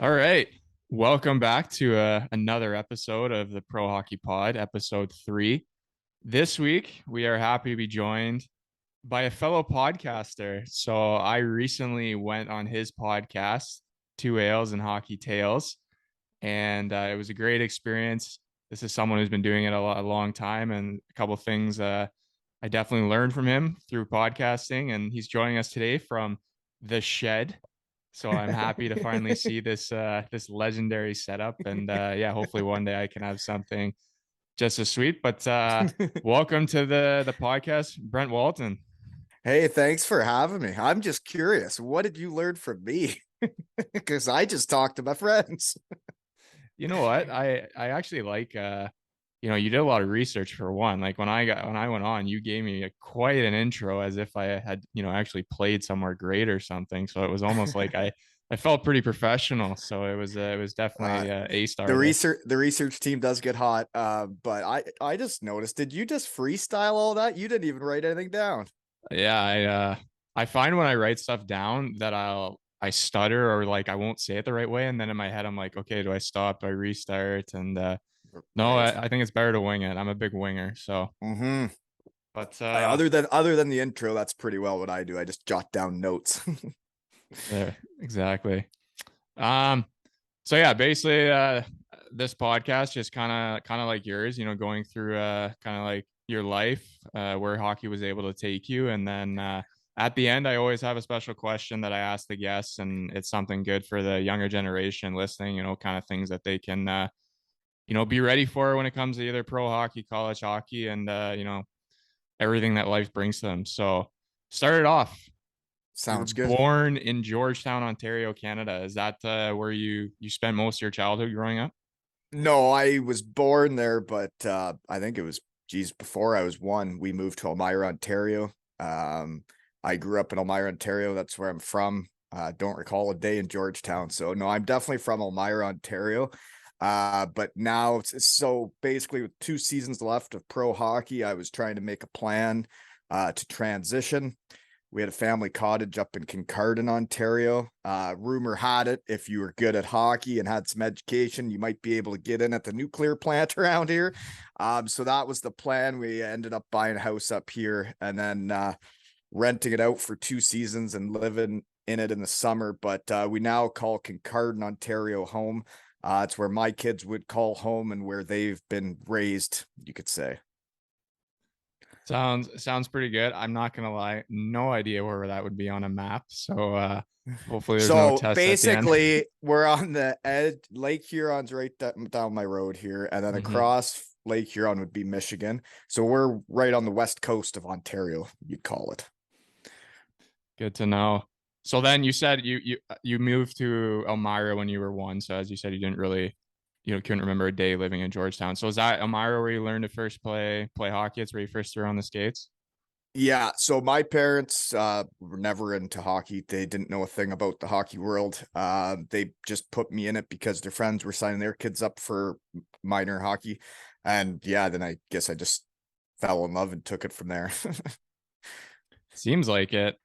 All right. Welcome back to another episode of the Pro Hockey Pod, episode 3. This week, we are happy to be joined by a fellow podcaster. So I recently went on his podcast, Two Ales and Hockey Tales, and it was a great experience. This is someone who's been doing it a long time, and a couple of things I definitely learned from him through podcasting. And he's joining us today from the shed. So I'm happy to finally see this legendary setup, and yeah, hopefully one day I can have something just as sweet. But welcome to the podcast, Brent Walton. Hey, thanks for having me. I'm just curious. What did you learn from me? Because I just talked to my friends. You know what? I actually like you did a lot of research for one. Like when I went on, you gave me quite an intro as if I had, actually played somewhere great or something. So it was almost like I felt pretty professional. So it was Uh, definitely a the star there. research team does get hot. But I just noticed. Did you just freestyle all that? You didn't even write anything down. Yeah, I find when I write stuff down that I stutter or like I won't say it the right way, and then in my head I'm like, okay, do I stop? Do I restart? And no, Right. I think it's better to wing it. I'm a big winger, so Mm-hmm. but Other than the intro, that's pretty well what I do. I just jot down notes. yeah, exactly. Um, so yeah, basically, this podcast just kind of like yours, going through kind of like your life, where hockey was able to take you, and then at the end, I always have a special question that I ask the guests, and it's something good for the younger generation listening, kind of things that they can, be ready for when it comes to either pro hockey, college hockey, and everything that life brings to them. So, started off. You were Sounds good. born in Georgetown, Ontario, Canada. Is that where you spent most of your childhood growing up? No, I was born there, but I think it was, geez, before I was one, we moved to Elmira, Ontario. Um, I grew up in Elmira, Ontario. That's where I'm from. Don't recall a day in Georgetown. So no, I'm definitely from Elmira, Ontario. But now so basically with 2 seasons left of pro hockey, I was trying to make a plan to transition. We had a family cottage up in Kincardine, Ontario. Rumor had it if you were good at hockey and had some education, you might be able to get in at the nuclear plant around here. So that was the plan. We ended up buying a house up here and then renting it out for 2 seasons and living in it in the summer. But we now call Kincardine, Ontario home. It's where my kids would call home and where they've been raised, you could say. Sounds pretty good. I'm not gonna lie, no idea where that would be on a map. So hopefully there's no So tests at the end. basically, we're on the edge. Lake Huron's right down my road here, and then Hmm. across Lake Huron would be Michigan. So we're right on the west coast of Ontario, you'd call it. Good to know. So then you said you moved to Elmira when you were one. So as you said, you didn't really, couldn't remember a day living in Georgetown. So is that Elmira where you learned to first play hockey? It's where you first threw on the skates. Yeah, so my parents were never into hockey. They didn't know a thing about the hockey world. They just put me in it because their friends were signing their kids up for minor hockey. And yeah, then I guess I just fell in love and took it from there. Seems like it.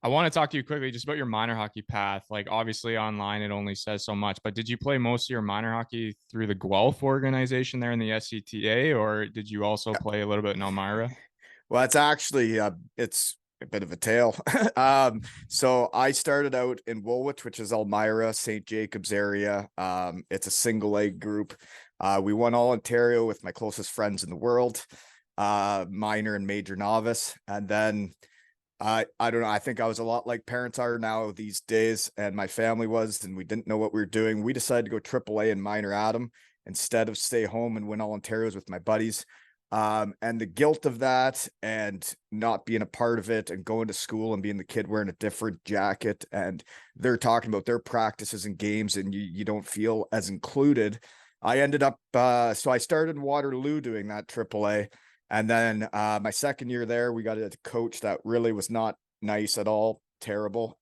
I want to talk to you quickly just about your minor hockey path. Like obviously online it only says so much, but did you play most of your minor hockey through the Guelph organization there in the SCTA, or did you also play a little bit in Elmira? Well, it's actually it's a bit of a tale. So I started out in Woolwich, which is Elmira, St. Jacobs area. It's a single leg group. We won all Ontario with my closest friends in the world, minor and major novice. And then I don't know. I think I was a lot like parents are now these days, and my family was, and we didn't know what we were doing. We decided to go AAA in minor Adam instead of stay home and win all Ontario's with my buddies. And the guilt of that and not being a part of it and going to school and being the kid wearing a different jacket and they're talking about their practices and games and you don't feel as included. I ended up so I started in Waterloo doing that AAA. And then my second year there, we got a coach that really was not nice at all, terrible.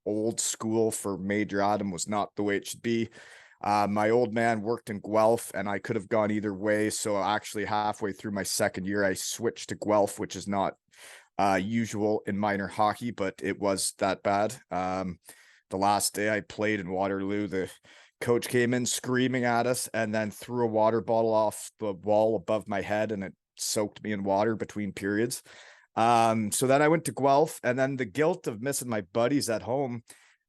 Old school for Major Adam was not the way it should be. My old man worked in Guelph and I could have gone either way. So actually halfway through my second year, I switched to Guelph, which is not usual in minor hockey, but it was that bad. the last day I played in Waterloo, the coach came in screaming at us and then threw a water bottle off the wall above my head, and it soaked me in water between periods. So then I went to Guelph, and then the guilt of missing my buddies at home,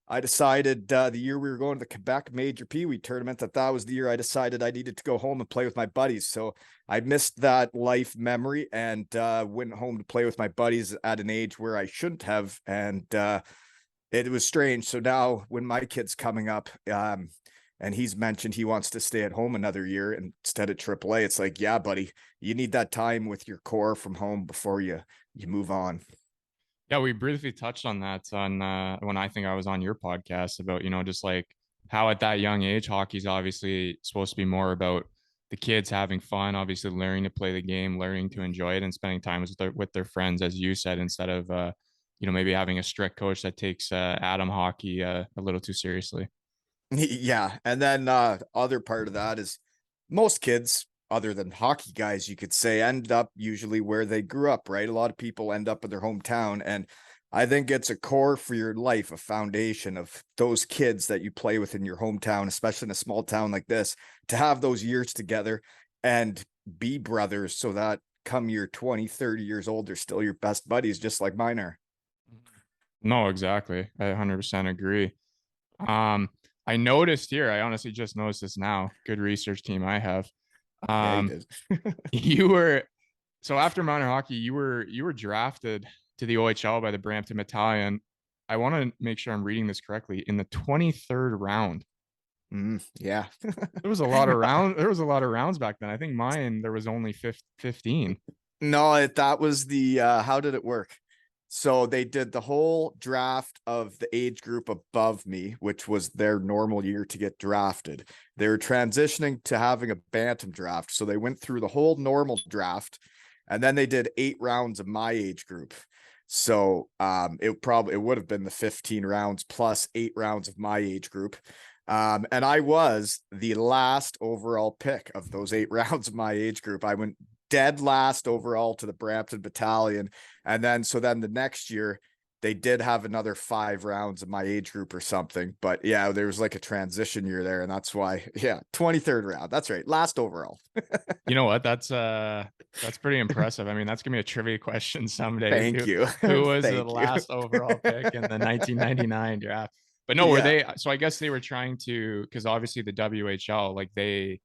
I decided the year we were going to the Quebec Major Pee Wee tournament that was the year I decided I needed to go home and play with my buddies. So I missed that life memory and went home to play with my buddies at an age where I shouldn't have. And it was strange. So now when my kid's coming up, and he's mentioned he wants to stay at home another year instead of AAA, it's like, yeah, buddy, you need that time with your core from home before you move on. Yeah, we briefly touched on that on when I think I was on your podcast about, just like how at that young age, hockey's obviously supposed to be more about the kids having fun, obviously learning to play the game, learning to enjoy it, and spending time with their friends, as you said, instead of maybe having a strict coach that takes Adam hockey a little too seriously. Yeah. And then other part of that is most kids, other than hockey guys, you could say, end up usually where they grew up, right? A lot of people end up in their hometown. And I think it's a core for your life, a foundation of those kids that you play with in your hometown, especially in a small town like this, to have those years together and be brothers so that come you're 20, 30 years old, they're still your best buddies, just like mine are. No, exactly. I 100% agree. Um, I noticed here, I honestly just noticed this now. Good research team I have. Yeah, you did. You were so after minor hockey, you were drafted to the OHL by the Brampton Battalion. I want to make sure I'm reading this correctly. In the 23rd round. Yeah. There was a lot of rounds. There was a lot of rounds back then. I think mine there was only 15. No, that was the how did it work? So they did the whole draft of the age group above me, which was their normal year to get drafted. They were transitioning to having a bantam draft. So they went through the whole normal draft, and then they did 8 rounds of my age group. So it would have been the 15 rounds plus 8 rounds of my age group. And I was the last overall pick of those 8 rounds of my age group. I went dead last overall to the Brampton Battalion. And then the next year they did have another 5 rounds of my age group or something. But yeah, there was like a transition year there. And that's why, 23rd round. That's right. Last overall. You know what? That's pretty impressive. I mean, that's gonna be a trivia question someday. Thank you. Who was the Thank you. last overall pick in the 1999 draft? But no, were Yeah. they? So I guess they were trying to, because obviously the WHL, like they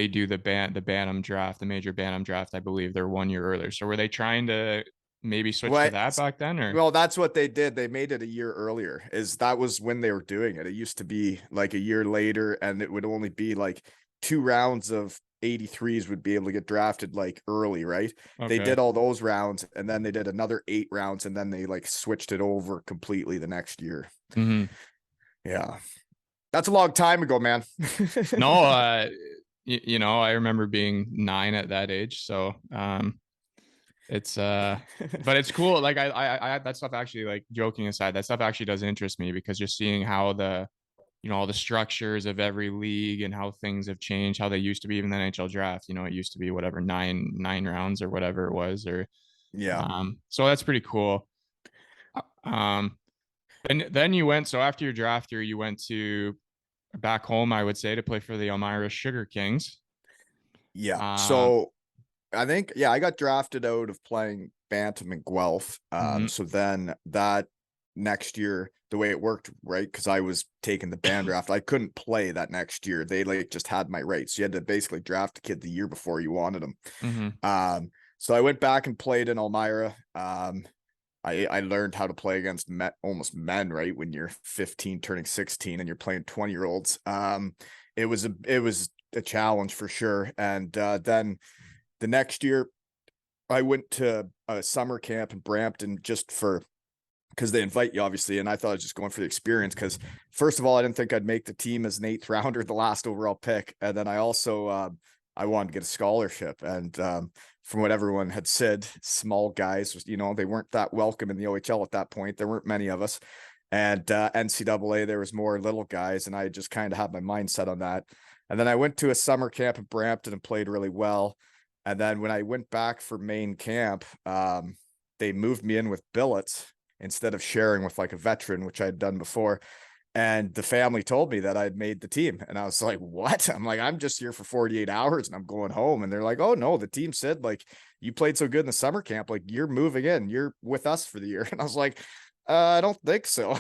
do the Bantam draft, the major Bantam draft. I believe they're 1 year earlier. So were they trying to maybe switch to What? that back then, or? Well, that's what they did. They made it a year earlier. That was when they were doing it. It used to be like a year later, and it would only be like 2 rounds of 83s would be able to get drafted like early, right? They Okay. did all those rounds, and then they did another 8 rounds, and then they like switched it over completely the next year. Mm-hmm. Yeah. That's a long time ago, man. No, I remember being 9 at that age, so it's but it's cool. Like I that stuff actually, like joking aside, that stuff actually does interest me because just seeing how all the structures of every league and how things have changed, how they used to be, even the NHL draft, it used to be whatever, nine rounds or whatever it was, or Yeah. so that's pretty cool. Um and then you went, so after your draft year, you went to back home, I would say, to play for the Elmira Sugar Kings. Yeah. Um So I think, I got drafted out of playing Bantam and Guelph. mhm, So then that next year, the way it worked, right? Because I was taking the band draft, I couldn't play that next year. They like just had my rights. You had to basically draft a kid the year before you wanted them. mhm, So I went back and played in Elmira. I learned how to play against almost men, right? When you're 15 turning 16 and you're playing 20-year-olds. It was a challenge for sure. And then the next year I went to a summer camp in Brampton because they invite you, obviously. And I thought I was just going for the experience because, first of all, I didn't think I'd make the team as an 8th rounder, the last overall pick. And then I also, I wanted to get a scholarship. And from what everyone had said, small guys, they weren't that welcome in the OHL at that point. There weren't many of us. And NCAA, there was more little guys. And I just kind of had my mindset on that. And then I went to a summer camp in Brampton and played really well. And then when I went back for main camp, they moved me in with billets instead of sharing with like a veteran, which I had done before. And the family told me that I'd made the team. And I was like, what? I'm like, I'm just here for 48 hours and I'm going home. And they're like, oh no, the team said like you played so good in the summer camp, like you're moving in, you're with us for the year. And I was like, I don't think so.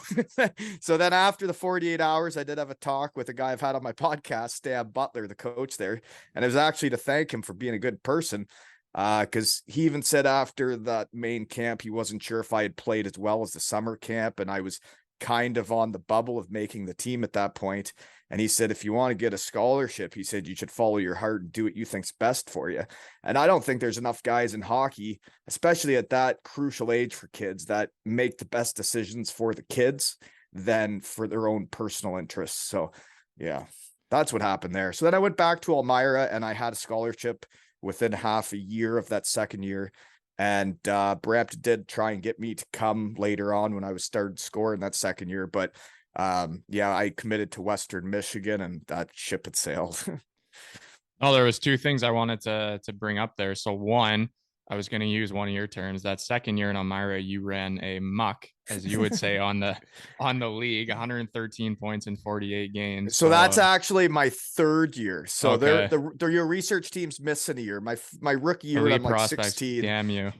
So then after the 48 hours, I did have a talk with a guy I've had on my podcast, Stan Butler, the coach there. And it was actually to thank him for being a good person. Because he even said after that main camp, he wasn't sure if I had played as well as the summer camp. And I was kind of on the bubble of making the team at that point. And he said, if you want to get a scholarship, he said, you should follow your heart and do what you think's best for you. And I don't think there's enough guys in hockey, especially at that crucial age for kids, that make the best decisions for the kids than for their own personal interests. So yeah, that's what happened there. So then I went back to Elmira and I had a scholarship within half a year of that second year. And Brent did try and get me to come later on when I was started scoring that second year. But yeah, I committed to Western Michigan and that ship had sailed. Oh, there was two things I wanted to bring up there. So one, I was going to use one of your terms. That second year in Elmira, you ran a muck, as you would say, on the league, 113 points in 48 games. So that's So actually my third year. So okay, they're your research team's missing a year. My rookie year, elite I'm like prospects. 16. Damn you.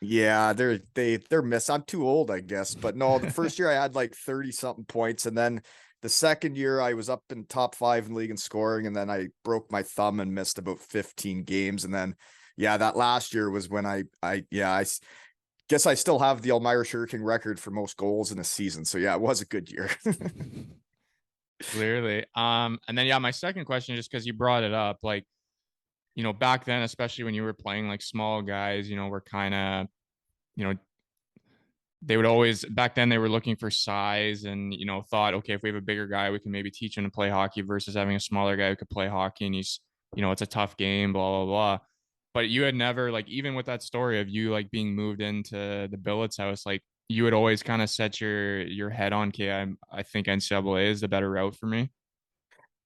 Yeah, they're miss. I'm too old, I guess. But no, the first year I had like 30 something points, and then the second year I was up in top 5 in league in scoring, and then I broke my thumb and missed about 15 games. And then yeah, that last year was when I guess I still have the Elmira Sugar King record for most goals in a season. So yeah, it was a good year. Clearly. And then yeah, my second question, just because you brought it up, like, back then, especially when you were playing like small guys, were kind of, you know, they would always back then they were looking for size and thought, okay, if we have a bigger guy, we can maybe teach him to play hockey versus having a smaller guy who could play hockey and he's, it's a tough game, blah, blah, blah. But you had never, like, even with that story of you like being moved into the Billets house, like you would always kind of set your head on, okay, I think NCAA is the better route for me.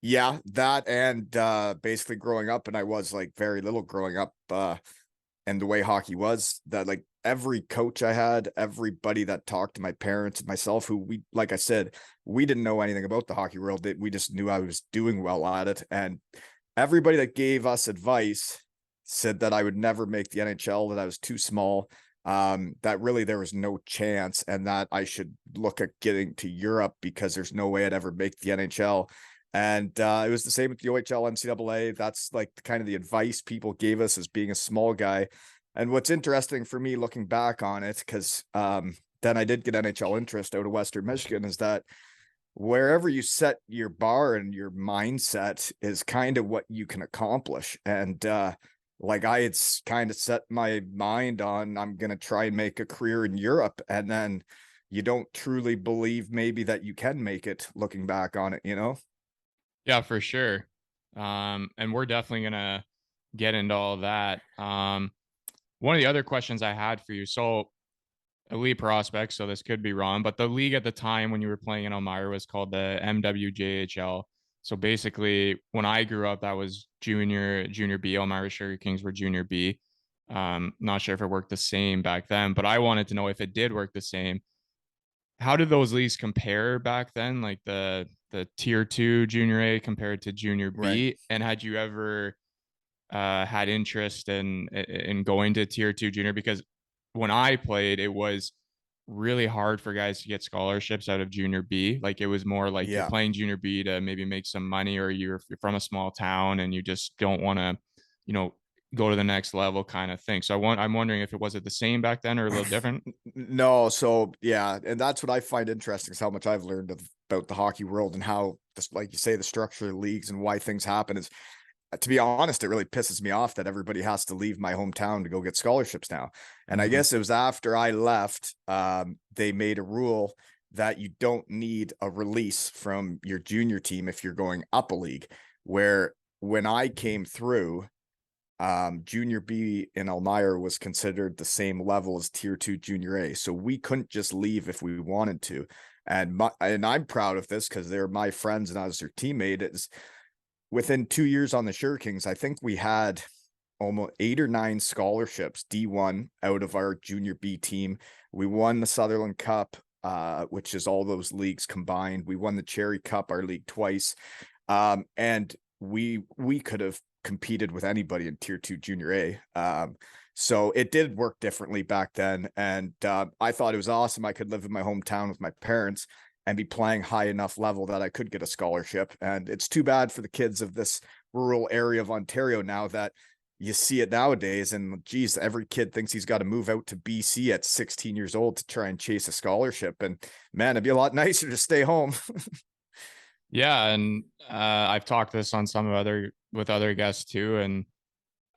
Yeah, that and basically growing up, and I was like very little growing up, and the way hockey was, that like every coach I had, everybody that talked to my parents and myself, who we, like I said, we didn't know anything about the hockey world. We just knew I was doing well at it. And everybody that gave us advice said that I would never make the NHL, that I was too small, that really there was no chance, and that I should look at getting to Europe because there's no way I'd ever make the NHL. And it was the same with the OHL, NCAA. That's like kind of the advice people gave us as being a small guy. And what's interesting for me looking back on it, because then I did get NHL interest out of Western Michigan, is that wherever you set your bar and your mindset is kind of what you can accomplish. And like I had kind of set my mind on, I'm going to try and make a career in Europe. And then you don't truly believe maybe that you can make it looking back on it. Yeah, for sure. And we're definitely gonna get into all that. One of the other questions I had for you, so elite prospects, so this could be wrong, but the league at the time when you were playing in Elmira was called the MWJHL. So basically, when I grew up, that was junior B. Elmira Sugar Kings were junior B. Not sure if it worked the same back then, but I wanted to know if it did work the same. How did those leagues compare back then? Like the tier 2 junior A compared to junior Right. B? And had you ever had interest in going to tier 2 junior? Because when I played, it was really hard for guys to get scholarships out of junior B. Like it was more like you're Yeah. playing junior B to maybe make some money, or you're from a small town and you just don't want to, you know, go to the next level kind of thing. So I'm wondering if it was it the same back then or a little different. No, so yeah, and that's what I find interesting, is how much I've learned about the hockey world and how, just like you say, the structure of leagues and why things happen is, to be honest, it really pisses me off that everybody has to leave my hometown to go get scholarships now. And I Mm-hmm. guess it was after I left, they made a rule that you don't need a release from your junior team if you're going up a league. Where when I came through, junior B in Elmira was considered the same level as tier 2 junior A. So we couldn't just leave if we wanted to. And I'm proud of this because they're my friends and I was their teammate. Is within 2 years on the Sugar Kings, I think we had almost 8 or 9 scholarships D1 out of our junior B team. We won the Sutherland Cup. which is all those leagues combined. We won the Cherry Cup, our league, twice. And we could have competed with anybody in Tier 2 Junior A. So it did work differently back then. And I thought it was awesome. I could live in my hometown with my parents and be playing high enough level that I could get a scholarship. And it's too bad for the kids of this rural area of Ontario now that you see it nowadays. And geez, every kid thinks he's got to move out to BC at 16 years old to try and chase a scholarship. And man, it'd be a lot nicer to stay home. Yeah, and I've talked this on some with other guests too, and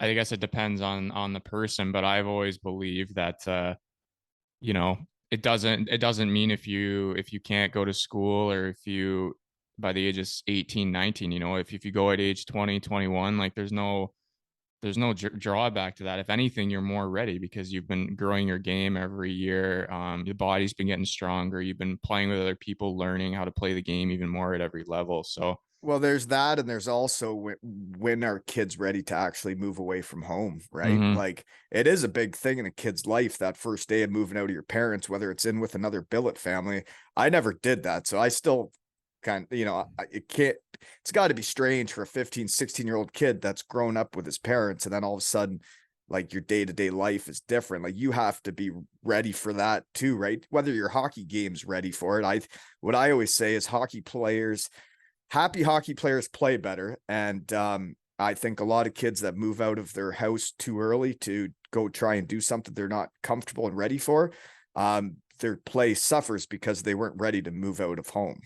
I guess it depends on the person, but I've always believed that you know, it doesn't mean if you can't go to school, or if you by the age of 18, 19, you know, if you go at age 20, 21, like there's no drawback to that. If anything, you're more ready because you've been growing your game every year. Your body's been getting stronger. You've been playing with other people, learning how to play the game even more at every level. So, Well, there's that, and there's also when our kids ready to actually move away from home, right? mhm. Like it is a big thing in a kid's life, that first day of moving out of your parents, whether it's in with another billet family. I never did that, so I still kind of, it can't. It's got to be strange for a 15, 16-year-old kid that's grown up with his parents, and then all of a sudden, like your day-to-day life is different. Like you have to be ready for that too, right? Whether your hockey game's ready for it. What I always say is happy hockey players play better. And I think a lot of kids that move out of their house too early to go try and do something they're not comfortable and ready for, their play suffers because they weren't ready to move out of home.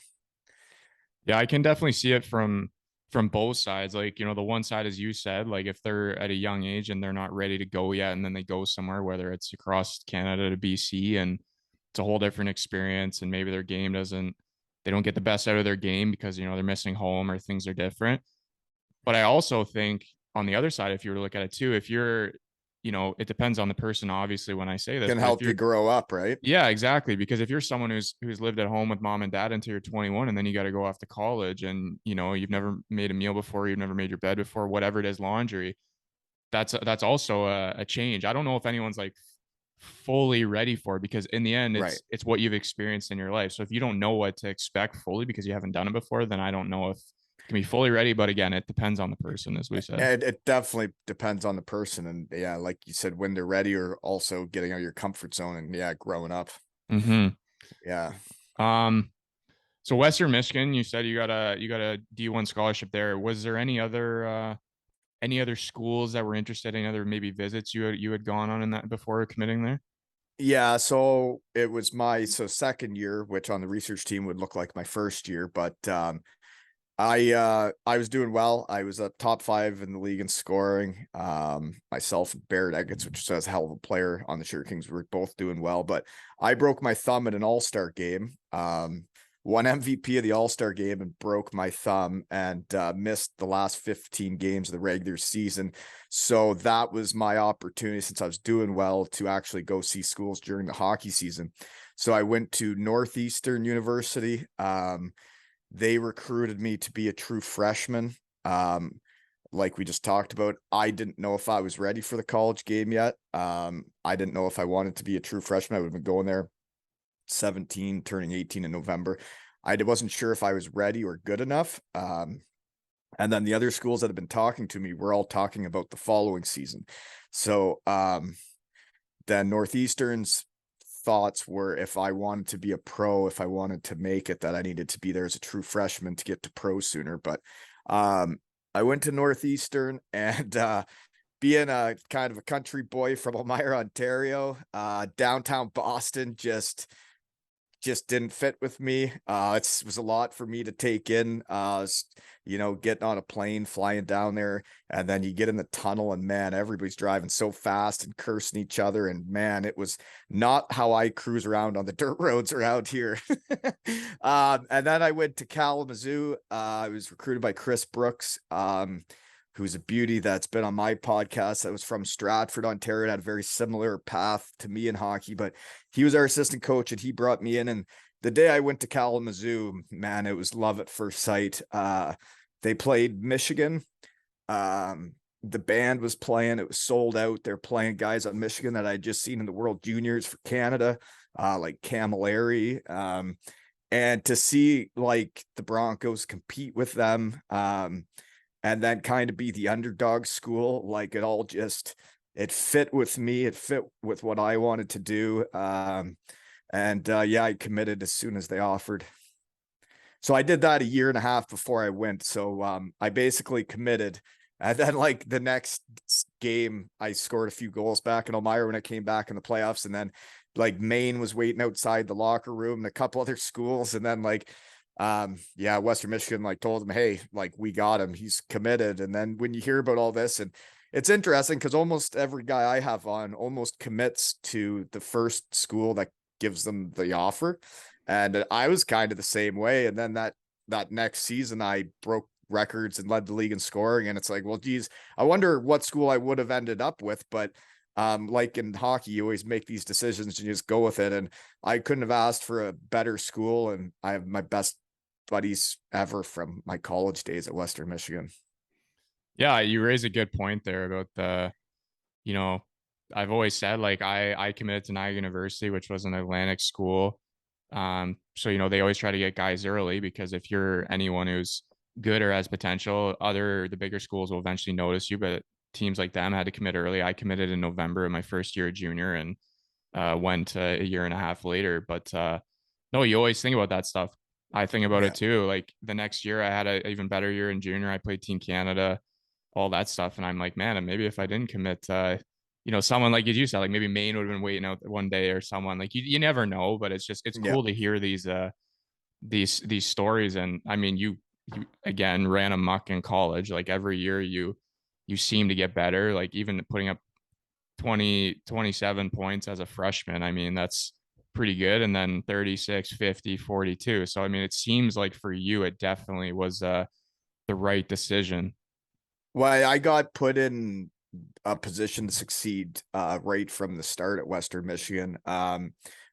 Yeah, I can definitely see it from both sides. Like, you know, the one side, as you said, like if they're at a young age and they're not ready to go yet, and then they go somewhere, whether it's across Canada to BC, and it's a whole different experience, and maybe their game doesn't, they don't get the best out of their game because, you know, they're missing home or things are different. But I also think on the other side, if you were to look at it too, if you're, you know, it depends on the person, obviously, when I say this, Can but if help you you're, grow up, right? yeah, exactly. Because if you're someone who's lived at home with mom and dad until you're 21, and then you got to go off to college, and you know you've never made a meal before, you've never made your bed before, whatever it is, laundry. That's also a change. I don't know if anyone's like fully ready for it, because in the end, Right. it's what you've experienced in your life. So if you don't know what to expect fully because you haven't done it before, then I don't know if you can be fully ready. But again, it depends on the person, as we said. And it definitely depends on the person. And yeah, like you said, when they're ready, or also getting out of your comfort zone and yeah, growing up. Mm-hmm. Yeah. Um, so Western Michigan, you said you got a D1 scholarship there. Was there any other schools that were interested, in other maybe visits you had gone on in that before committing there? Yeah, so it was my second year, which on the research team would look like my first year, but I was doing well. I was a top 5 in the league in scoring. Myself and Barrett Eggets, which says hell of a player on the Sugar Kings, were both doing well, but I broke my thumb at an all-star game. Won MVP of the all-star game and broke my thumb, and missed the last 15 games of the regular season. So that was my opportunity, since I was doing well, to actually go see schools during the hockey season. So I went to Northeastern University. They recruited me to be a true freshman. Like we just talked about, I didn't know if I was ready for the college game yet. I didn't know if I wanted to be a true freshman. I would have been going there 17, turning 18 in November. I wasn't sure if I was ready or good enough. And then the other schools that have been talking to me were all talking about the following season. So then Northeastern's thoughts were, if I wanted to be a pro, if I wanted to make it, that I needed to be there as a true freshman to get to pro sooner. But I went to Northeastern, and being a kind of a country boy from Elmira, Ontario, downtown Boston just didn't fit with me. It was a lot for me to take in, getting on a plane, flying down there, and then you get in the tunnel, and man, everybody's driving so fast and cursing each other. And man, it was not how I cruise around on the dirt roads around here. And then I went to Kalamazoo. I was recruited by Chris Brooks, who's a beauty that's been on my podcast, that was from Stratford, Ontario, had a very similar path to me in hockey, but he was our assistant coach, and he brought me in. And the day I went to Kalamazoo, man, it was love at first sight. They played Michigan. The band was playing. It was sold out. They're playing guys on Michigan that I'd just seen in the World Juniors for Canada. like Camilleri. And to see like the Broncos compete with them, and then kind of be the underdog school, like it all just, it fit with me. It fit with what I wanted to do. And yeah, I committed as soon as they offered. So I did that a year and a half before I went. So I basically committed. And then like the next game, I scored a few goals back in Elmira when I came back in the playoffs. And then like Maine was waiting outside the locker room and a couple other schools. And then like, yeah, Western Michigan like told him, hey, like we got him. He's committed. And then when you hear about all this, and it's interesting because almost every guy I have on almost commits to the first school that gives them the offer. And I was kind of the same way. And then that next season, I broke records and led the league in scoring. And it's like, well, geez, I wonder what school I would have ended up with. But like in hockey, you always make these decisions and you just go with it. And I couldn't have asked for a better school. And I have my best buddies ever from my college days at Western Michigan. Yeah, you raise a good point there about the, you know, I've always said like I committed to Niagara University, which was an Atlantic school. So they always try to get guys early because if you're anyone who's good or has potential, the bigger schools will eventually notice you. But teams like them had to commit early. I committed in November of my first year of junior and went a year and a half later. But no, you always think about that stuff. I think about Yeah. it too. Like the next year, I had an even better year in junior. I played Team Canada, all that stuff, and I'm like, man, and maybe if I didn't commit, someone like as you said, like maybe Maine would have been waiting out one day or someone like you never know. But it's Yeah. cool to hear these stories. And I mean, you again ran amok in college. Like every year, you seem to get better. Like even putting up 27 points as a freshman. I mean, that's pretty good. And then 36, 50, 42. So, I mean, it seems like for you, it definitely was the right decision. Well, I got put in a position to succeed right from the start at Western Michigan.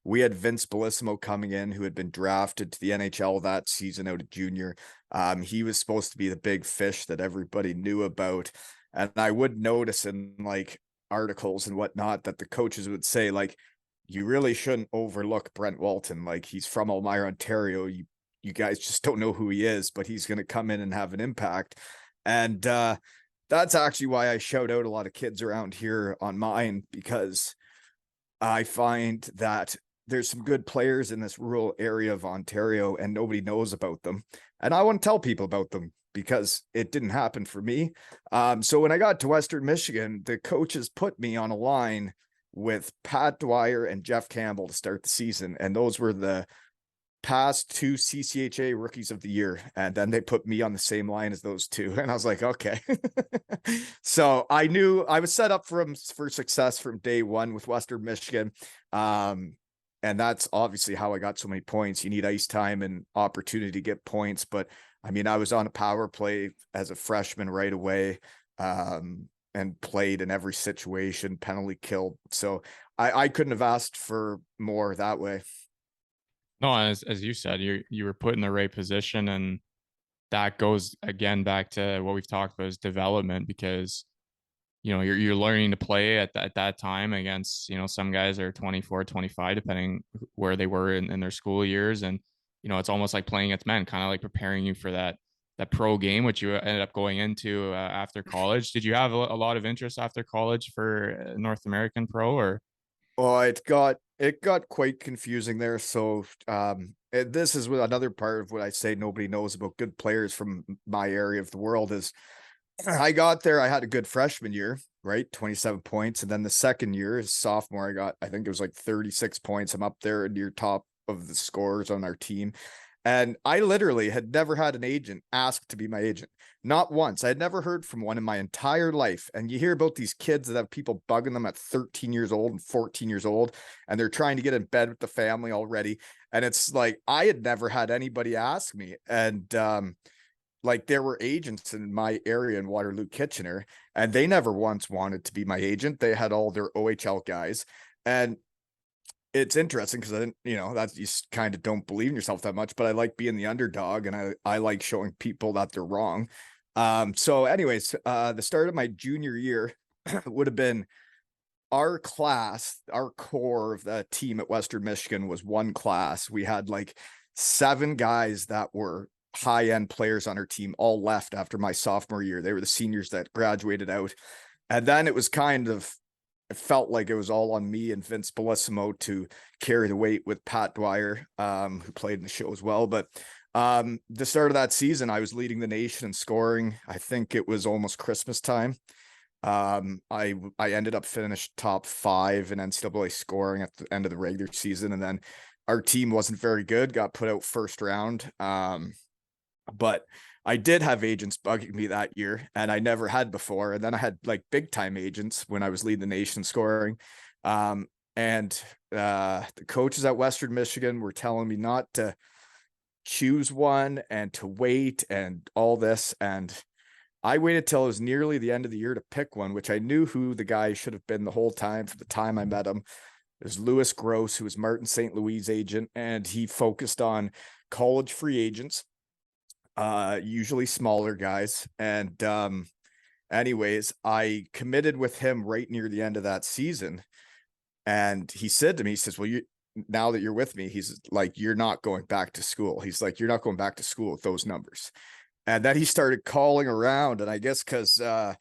We had Vince Bellissimo coming in, who had been drafted to the NHL that season out of junior. He was supposed to be the big fish that everybody knew about. And I would notice in like articles and whatnot that the coaches would say, like, you really shouldn't overlook Brent Walton. Like, he's from Elmira, Ontario. You guys just don't know who he is, but he's going to come in and have an impact. And that's actually why I shout out a lot of kids around here on mine, because I find that there's some good players in this rural area of Ontario and nobody knows about them. And I want to tell people about them because it didn't happen for me. So when I got to Western Michigan, the coaches put me on a line with Pat Dwyer and Jeff Campbell to start the season. And those were the past two CCHA rookies of the year. And then they put me on the same line as those two. And I was like, okay. So I knew I was set up for success from day one with Western Michigan. And that's obviously how I got so many points. You need ice time and opportunity to get points. But I mean, I was on a power play as a freshman right away. And played in every situation, penalty killed. So I couldn't have asked for more that way. No, as you said, you were put in the right position, and that goes again back to what we've talked about is development because you're learning to play at that time against some guys are 24, 25 depending where they were in their school years, and it's almost like playing against men, kind of like preparing you for that pro game, which you ended up going into after college. Did you have a lot of interest after college for North American pro or? Oh, it got quite confusing there. So this is another part of what I say nobody knows about good players from my area of the world is I got there, I had a good freshman year, right? 27 points. And then the second year, as sophomore, I think it was like 36 points. I'm up there near top of the scores on our team. And I literally had never had an agent ask to be my agent. Not once. I had never heard from one in my entire life. And you hear about these kids that have people bugging them at 13 years old and 14 years old, and they're trying to get in bed with the family already. And it's like, I had never had anybody ask me. And like there were agents in my area in Waterloo, Kitchener, and they never once wanted to be my agent. They had all their OHL guys. And it's interesting because I didn't, that you kind of don't believe in yourself that much, but I like being the underdog and I like showing people that they're wrong. So anyways, the start of my junior year would have been our class, our core of the team at Western Michigan was one class. We had like 7 guys that were high end players on our team, all left after my sophomore year. They were the seniors that graduated out. And then it was kind of, it felt like it was all on me and Vince Bellissimo to carry the weight with Pat Dwyer, who played in the show as well. But the start of that season, I was leading the nation in scoring. I think it was almost Christmas time. I ended up finished top 5 in NCAA scoring at the end of the regular season, and then our team wasn't very good, got put out first round. But I did have agents bugging me that year, and I never had before. And then I had like big time agents when I was leading the nation scoring. And the coaches at Western Michigan were telling me not to choose one and to wait and all this. And I waited till it was nearly the end of the year to pick one, which I knew who the guy should have been the whole time from the time I met him. It was Lewis Gross, who was Martin St. Louis' agent, and he focused on college free agents, usually smaller guys. And anyways, I committed with him right near the end of that season. And he said to me, he says, well, now that you're with me, he's like, you're not going back to school. He's like, you're not going back to school with those numbers. And then he started calling around, and I guess because I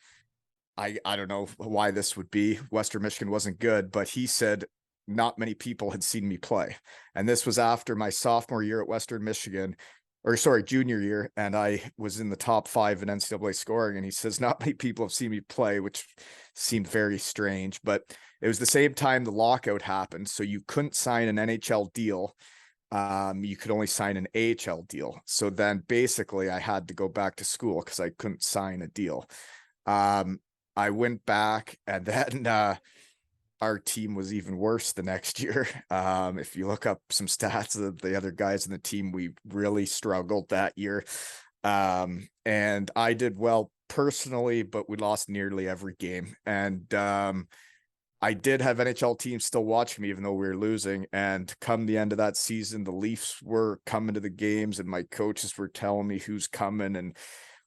don't know why this would be. Western Michigan wasn't good, but he said not many people had seen me play. And this was after my sophomore year at Western Michigan, or sorry, junior year, and I was in the top 5 in NCAA scoring. And he says not many people have seen me play, which seemed very strange. But it was the same time the lockout happened, so you couldn't sign an NHL deal. You could only sign an AHL deal. So then basically I had to go back to school because I couldn't sign a deal. I went back, and then our team was even worse the next year. If you look up some stats of the other guys in the team, we really struggled that year. And I did well personally, but we lost nearly every game. And I did have NHL teams still watching me, even though we were losing. And come the end of that season, the Leafs were coming to the games, and my coaches were telling me who's coming. And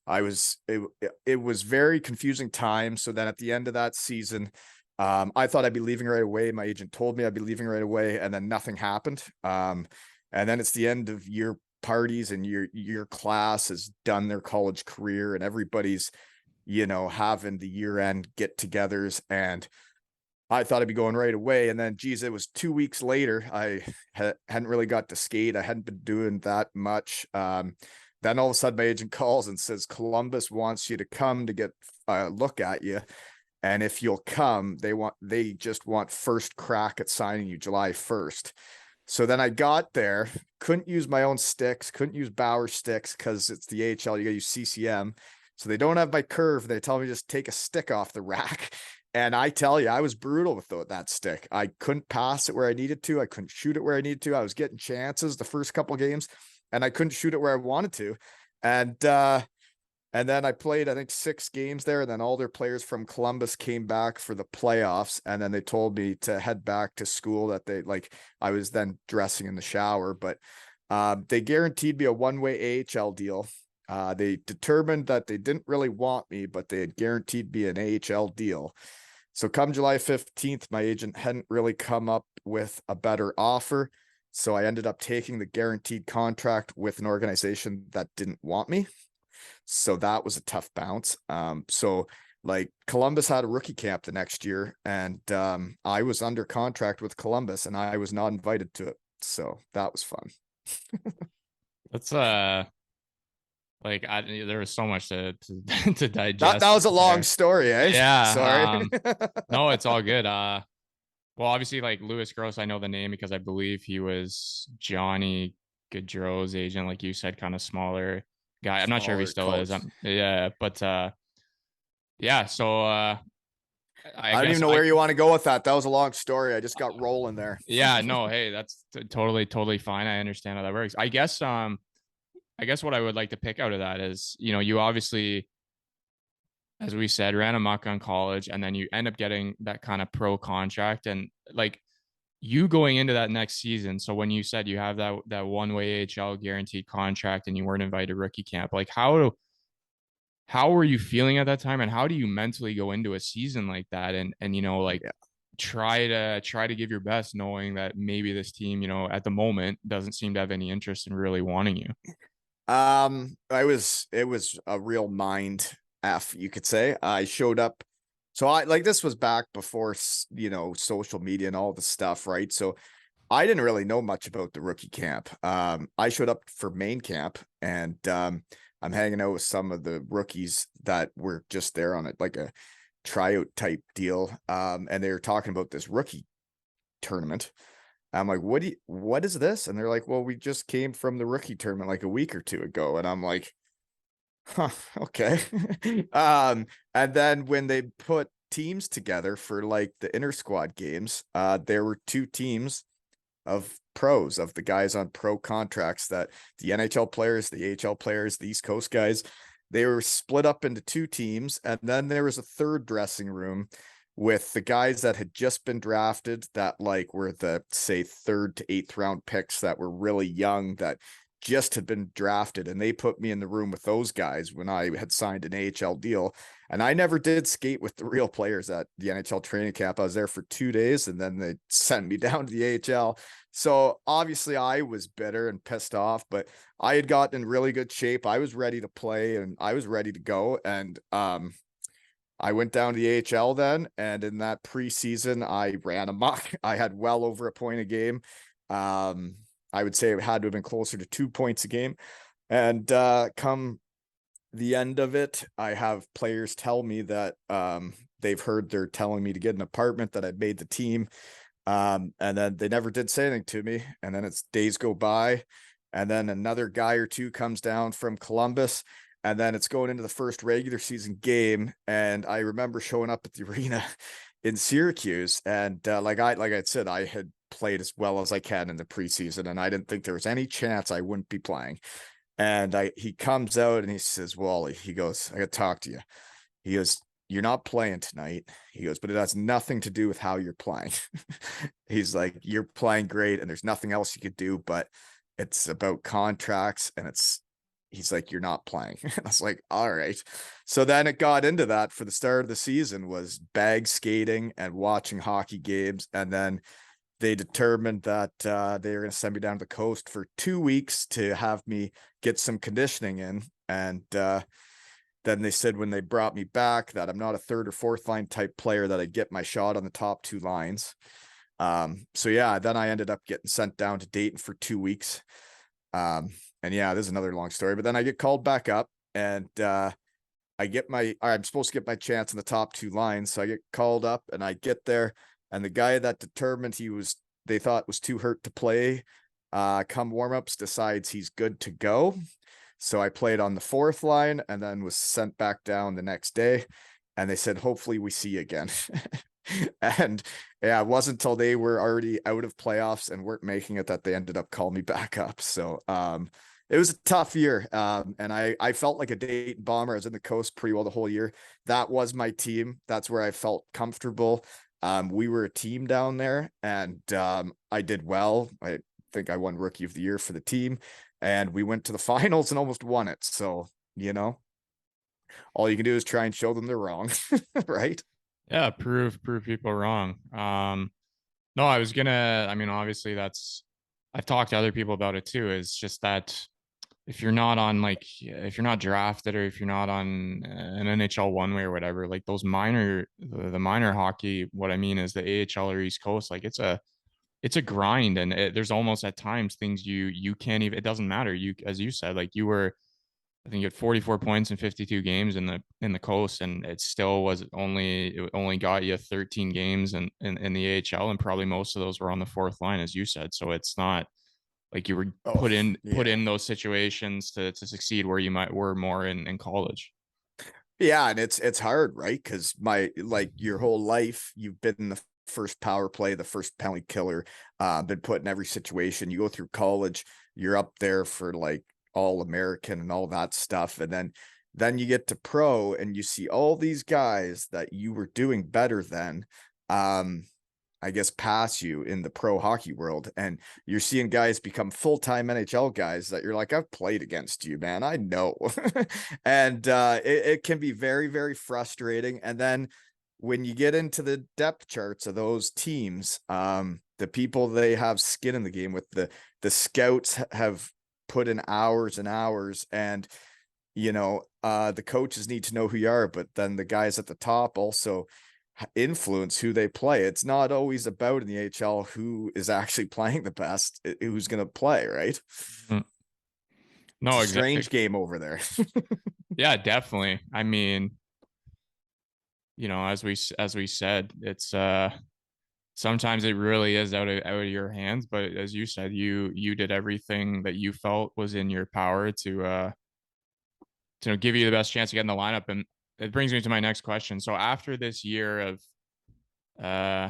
it was very confusing time. So then at the end of that season, I thought I'd be leaving right away. My agent told me I'd be leaving right away, and then nothing happened. And then it's the end of year parties, and your class has done their college career, and everybody's, having the year end get-togethers. And I thought I'd be going right away. And then, geez, it was 2 weeks later. I hadn't really got to skate. I hadn't been doing that much. Then all of a sudden my agent calls and says, Columbus wants you to come to get a look at you. And if you'll come, they just want first crack at signing you July 1st. So then I got there, couldn't use my own sticks, couldn't use Bauer sticks because it's the AHL. You got to use CCM. So they don't have my curve. They tell me just take a stick off the rack. And I tell you, I was brutal with that stick. I couldn't pass it where I needed to. I couldn't shoot it where I needed to. I was getting chances the first couple of games, and I couldn't shoot it where I wanted to. And then I played, I think, 6 games there. And then all their players from Columbus came back for the playoffs. And then they told me to head back to school, that I was then dressing in the shower. But they guaranteed me a one-way AHL deal. They determined that they didn't really want me, but they had guaranteed me an AHL deal. So come July 15th, my agent hadn't really come up with a better offer. So I ended up taking the guaranteed contract with an organization that didn't want me. So that was a tough bounce. So like Columbus had a rookie camp the next year, and I was under contract with Columbus, and I was not invited to it. So that was fun. That's there was so much to to digest. That was a long there. story, eh? Yeah. Sorry. No, it's all good. Well, obviously, like Lewis Gross, I know the name because I believe he was Johnny Gaudreau's agent, like you said, kind of smaller guy. I'm not sure if he still is. Yeah, but yeah. So I don't even know where you want to go with that. That was a long story. I just got rolling there. Yeah, no, hey, that's totally fine. I understand how that works. I guess what I would like to pick out of that is, you obviously, as we said, ran amok on college, and then you end up getting that kind of pro contract, and like you going into that next season. So when you said you have that one-way AHL guaranteed contract and you weren't invited to rookie camp, like how were you feeling at that time, and how do you mentally go into a season like that? And like, Yeah. try to give your best, knowing that maybe this team, at the moment doesn't seem to have any interest in really wanting you? It was a real mind F, you could say. I showed up. So this was back before, social media and all the stuff, right? So I didn't really know much about the rookie camp. I showed up for main camp, and I'm hanging out with some of the rookies that were just there on it, like a tryout type deal. And they were talking about this rookie tournament. I'm like, what is this? And they're like, well, we just came from the rookie tournament like a week or two ago. And I'm like, huh, okay. And then when they put teams together for like the inter squad games, there were two teams of pros, of the guys on pro contracts, that the NHL players, the AHL players, the East Coast guys, they were split up into two teams. And then there was a third dressing room with the guys that had just been drafted, that like were the, say, 3rd to 8th round picks that were really young, that just had been drafted. And they put me in the room with those guys when I had signed an AHL deal. And I never did skate with the real players at the NHL training camp. I was there for 2 days, and then they sent me down to the AHL. So obviously I was bitter and pissed off, but I had gotten in really good shape. I was ready to play and I was ready to go. And I went down to the AHL then, and in that preseason, I ran amok. I had well over a point a game. I would say it had to have been closer to 2 points a game. And come the end of it, I have players tell me that they've heard they're telling me to get an apartment, that I made the team. And then they never did say anything to me. And then it's days go by, and then another guy or two comes down from Columbus. And then it's going into the first regular season game. And I remember showing up at the arena in Syracuse. And like I said, I had played as well as I can in the preseason, and I didn't think there was any chance I wouldn't be playing. And he comes out and he says, Wally, he goes, I got to talk to you. He goes, you're not playing tonight. He goes, but it has nothing to do with how you're playing. He's like, you're playing great and there's nothing else you could do, but it's about contracts, and he's like, you're not playing. I was like, all right. So then it got into that for the start of the season, was bag skating and watching hockey games. And then they determined that they were going to send me down to the coast for 2 weeks to have me get some conditioning in. And then they said when they brought me back that I'm not a 3rd or 4th line type player, that I get my shot on the top 2 lines. So yeah, then I ended up getting sent down to Dayton for 2 weeks. And yeah, this is another long story, but then I get called back up, and I'm supposed to get my chance in the top 2 lines. So I get called up and I get there, and the guy that determined they thought was too hurt to play, come warmups, decides he's good to go. So I played on the 4th line and then was sent back down the next day. And they said, hopefully we see you again. And yeah, it wasn't until they were already out of playoffs and weren't making it that they ended up calling me back up. So it was a tough year. And I felt like a Dayton Bomber. I was in the coast pretty well the whole year. That was my team. That's where I felt comfortable. We were a team down there, and I did well. I think I won Rookie of the Year for the team, and we went to the finals and almost won it. So, all you can do is try and show them they're wrong, right? Yeah, prove people wrong. No, obviously I've talked to other people about it too. It's just that if you're not drafted, or if you're not on an NHL one way or whatever, like the minor hockey, what I mean is the AHL or East Coast, like it's a grind, and there's almost at times things you can't even, it doesn't matter. As you said, like I think you had 44 points in 52 games in the coast, and it only got you 13 games in the AHL, and probably most of those were on the 4th line, as you said. So it's not like you were put in those situations to succeed where you were more in college. Yeah, and it's hard, right? Because your whole life you've been in the first power play, the first penalty killer, been put in every situation. You go through college, you're up there for like all American and all that stuff, and then you get to pro and you see all these guys that you were doing better than, I guess, pass you in the pro hockey world, and you're seeing guys become full-time NHL guys that you're like, I've played against you, man, I know. And it can be very, very frustrating. And then when you get into the depth charts of those teams, the people they have skin in the game with, the scouts have put in hours and hours, and the coaches need to know who you are, but then the guys at the top also influence who they play. It's not always about in the AHL who is actually playing the best, who's going to play, right? Mhm. It's No, a exactly. strange game over there. Yeah, definitely. I mean, as we said, it's sometimes it really is out of your hands, but as you said, you did everything that you felt was in your power to give you the best chance to get in the lineup. And it brings me to my next question. So after this year of uh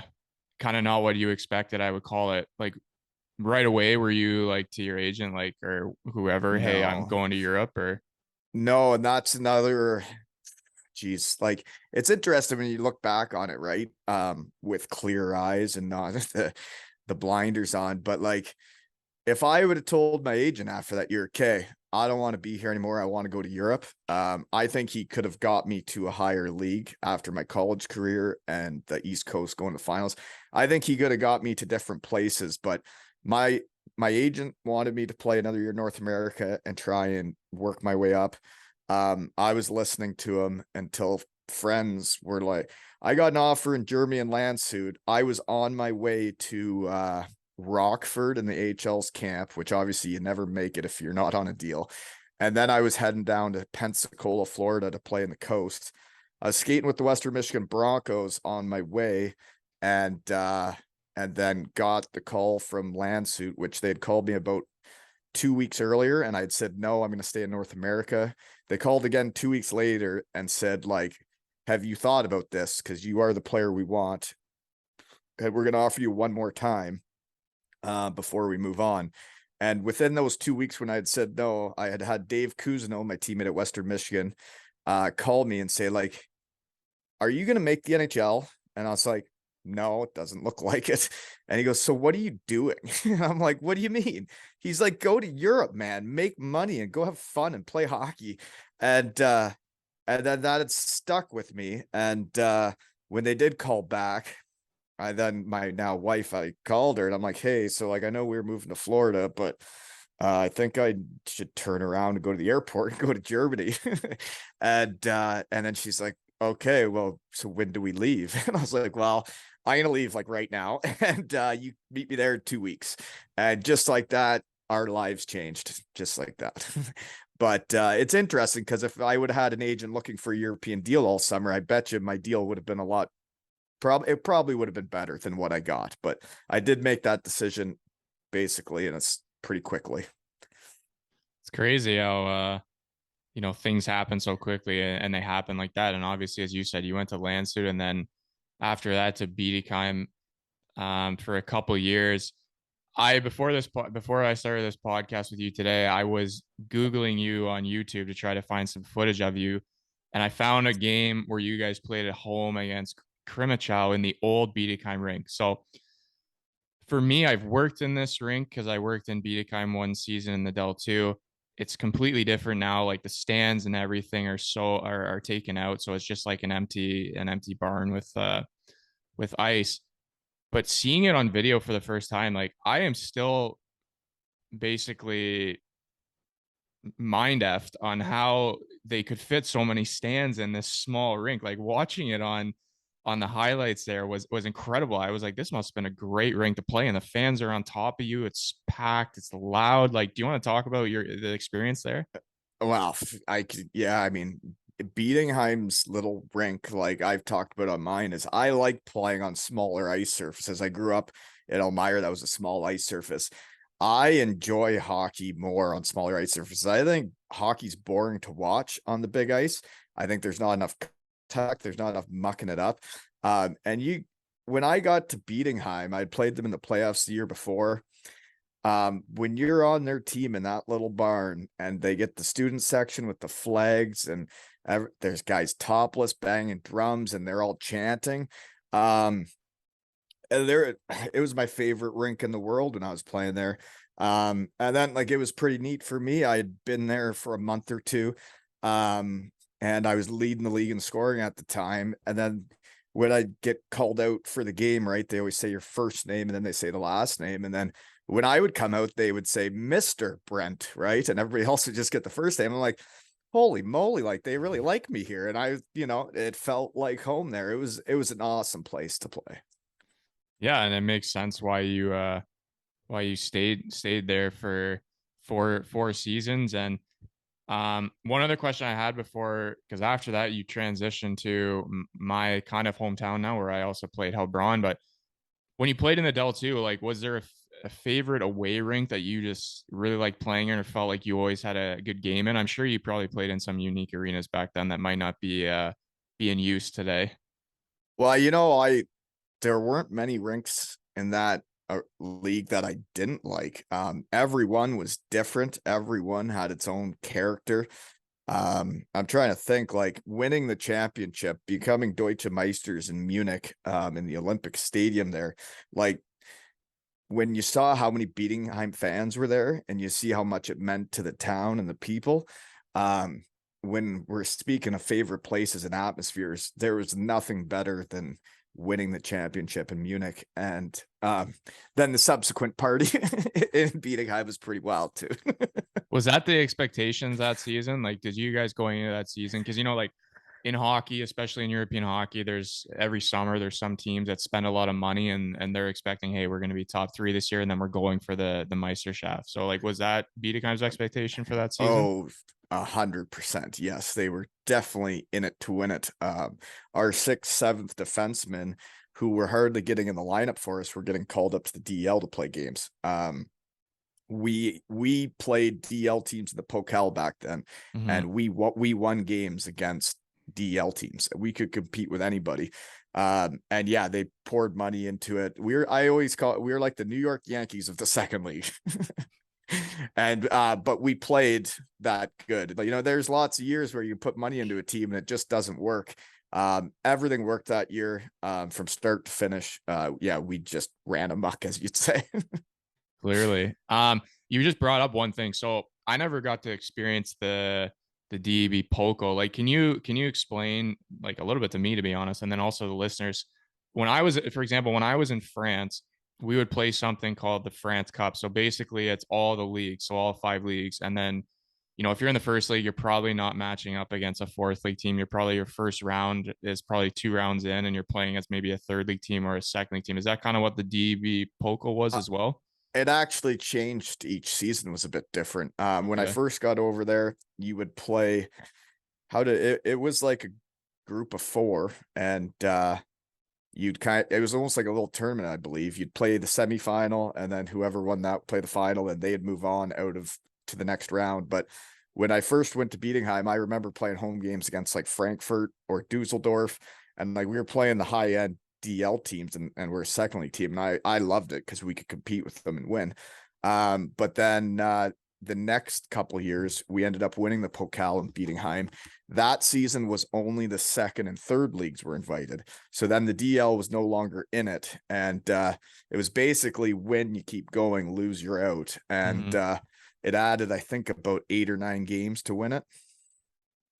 kind of not what you expected, I would call it, like right away, were you like to your agent, like, or whoever, hey, I'm No, going to Europe? Or no, and that's another. Geez, like it's interesting when you look back on it, right? With clear eyes and not the blinders on. But like, if I would have told my agent after that year, okay, I don't want to be here anymore, I want to go to Europe. I think he could have got me to a higher league after my college career and the East Coast going to finals. I think he could have got me to different places, but my my agent wanted me to play another year in North America and try and work my way up. I was listening to him until friends were like, I got an offer in Germany and Landshut. I was on my way to Rockford in the AHL's camp, which obviously you never make it if you're not on a deal. And then I was heading down to Pensacola, Florida to play in the coast. I was skating with the Western Michigan Broncos on my way, and then got the call from Landshut, which they had called me about 2 weeks earlier, and I'd said no, I'm going to stay in North America. They called again 2 weeks later and said, like, have you thought about this? Because you are the player we want, and we're going to offer you one more time before we move on. And within those 2 weeks when I had said no, I had Dave Cousineau, my teammate at Western Michigan, call me and say, like, are you going to make the NHL? And I was like, no, it doesn't look like it. And he goes, so what are you doing? And I'm like, what do you mean? He's like, go to Europe, man, make money and go have fun and play hockey. And then that had stuck with me. And when they did call back, my now wife, I called her and I'm like, hey, so like, I know we were moving to Florida, but I think I should turn around and go to the airport and go to Germany. And then she's like, okay, well, so when do we leave? And I was like, well, I'm gonna leave like right now, and you meet me there in 2 weeks. And just like that, our lives changed, just like that. But it's interesting because if I would have had an agent looking for a European deal all summer, I bet you my deal would have been a lot. It probably would have been better than what I got. But I did make that decision basically, and it's pretty quickly. it's crazy how things happen so quickly, and they happen like that. And obviously, as you said, you went to Landshut, and then after that to Bietigheim for a couple years. Before I started this podcast with you today, I was Googling you on YouTube to try to find some footage of you. And I found a game where you guys played at home against Krimichow in the old Bietigheim rink. So for me, I've worked in this rink because I worked in Bietigheim one season in the Dell 2. It's completely different now. Like the stands and everything are taken out. So it's just like an empty barn with ice. But seeing it on video for the first time, like I am still basically mind effed on how they could fit so many stands in this small rink. Like watching it on the highlights there was incredible. I was like, this must have been a great rink to play, and the fans are on top of you. It's packed, it's loud. Like, do you want to talk about the experience there? Well, I could, yeah, I mean, Bietigheim's little rink, like I've talked about on mine, is I like playing on smaller ice surfaces. I grew up in Elmira, that was a small ice surface. I enjoy hockey more on smaller ice surfaces. I think hockey's boring to watch on the big ice. I think there's not enough contact, there's not enough mucking it up. When I got to Bietigheim, I'd played them in the playoffs the year before. When you're on their team in that little barn and they get the student section with the flags and there's guys topless banging drums and they're all chanting. Um, and there it was my favorite rink in the world when I was playing there. And then like it was pretty neat for me. I had been there for a month or two. And I was leading the league in scoring at the time. And then when I get called out for the game, right, they always say your first name and then they say the last name. And then when I would come out, they would say Mr. Brent, right? And everybody else would just get the first name. I'm like, holy moly, like they really like me here. And I, it felt like home there. It was an awesome place to play. Yeah, and it makes sense why you stayed there for four seasons. And one other question I had before, because after that you transitioned to my kind of hometown now, where I also played Heilbronn. But when you played in the Dell too, like, was there a favorite away rink that you just really liked playing in, or felt like you always had a good game in? I'm sure you probably played in some unique arenas back then that might not be in use today. Well, there weren't many rinks in that league that I didn't like. Everyone was different. Everyone had its own character. I'm trying to think, like winning the championship, becoming Deutsche Meisters in Munich, in the Olympic Stadium there. Like when you saw how many Bietigheim fans were there and you see how much it meant to the town and the people, when we're speaking of favorite places and atmospheres, there was nothing better than winning the championship in Munich. And then the subsequent party in Bietigheim was pretty wild too. Was that the expectations that season? Like, did you guys going into that season? Because like in hockey, especially in European hockey, there's every summer there's some teams that spend a lot of money and they're expecting, hey, we're going to be top 3 this year, and then we're going for the Meisterschaft. So like, was that Bietigheim's expectation for that season? Oh, 100%. Yes, they were definitely in it to win it. Our sixth, seventh defensemen, who were hardly getting in the lineup for us, were getting called up to the DL to play games. We played DL teams in the Pokal back then, Mm-hmm. and we won games against DL teams. We could compete with anybody. And yeah, they poured money into it. I always call it, we were like the New York Yankees of the second league. And but we played that good. But there's lots of years where you put money into a team and it just doesn't work. Everything worked that year, from start to finish. Yeah, we just ran amok, as you'd say. Clearly. You just brought up one thing. So I never got to experience the DEB Poco. Like, can you explain like a little bit to me, to be honest, and then also the listeners? For example, when I was in France, we would play something called the France Cup. So basically, it's all the leagues, so all 5 leagues, and then if you're in the first league, you're probably not matching up against a fourth league team. You're probably your first round is probably 2 rounds in, and you're playing against maybe a third league team or a second league team. Is that kind of what the DEB Poco was as well? It actually changed. Each season was a bit different. When I Okay. first got over there, you would play it was like a group of 4, and it was almost like a little tournament, I believe. You'd play the semifinal, and then whoever won that would play the final, and they'd move on to the next round. But when I first went to Bietigheim, I remember playing home games against like Frankfurt or Dusseldorf, and like we were playing the high end DL teams, and we're a second league team, and I loved it because we could compete with them and win. But then the next couple of years, we ended up winning the Pokal and Bietigheim. That season was only the second and third leagues were invited. So then the DL was no longer in it. And it was basically, when you keep going, lose, you're out. And Mm-hmm. it added, I think, about 8 or 9 games to win it.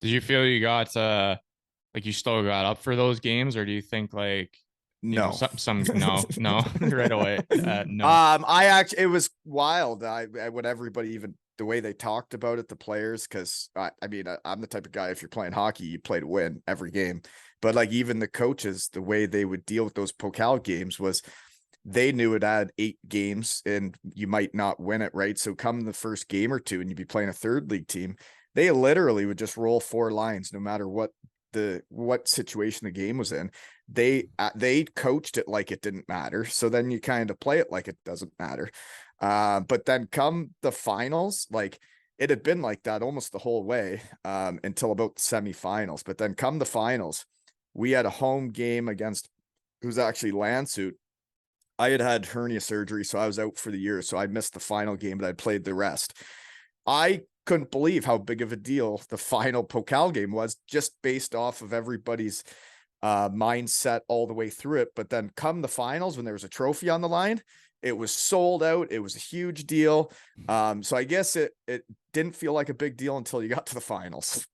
Did you feel you got like you still got up for those games, or do you think like No. some no right away? No. I actually, it was wild. When everybody, even the way they talked about it, the players, because I mean, I'm the type of guy, if you're playing hockey, you play to win every game. But like even the coaches, the way they would deal with those Pokal games was, they knew it had 8 games and you might not win it, right? So come the first game or two and you'd be playing a third league team, they literally would just roll 4 lines no matter what situation the game was in. They coached it like it didn't matter. So then you kind of play it like it doesn't matter. But then come the finals, like it had been like that almost the whole way, until about the semifinals. But then come the finals, we had a home game against, who's actually Landshut. I had hernia surgery, so I was out for the year. So I missed the final game, but I played the rest. I couldn't believe how big of a deal the final Pokal game was, just based off of everybody's mindset all the way through it. But then come the finals, when there was a trophy on the line, it was sold out. It was a huge deal. So I guess it didn't feel like a big deal until you got to the finals.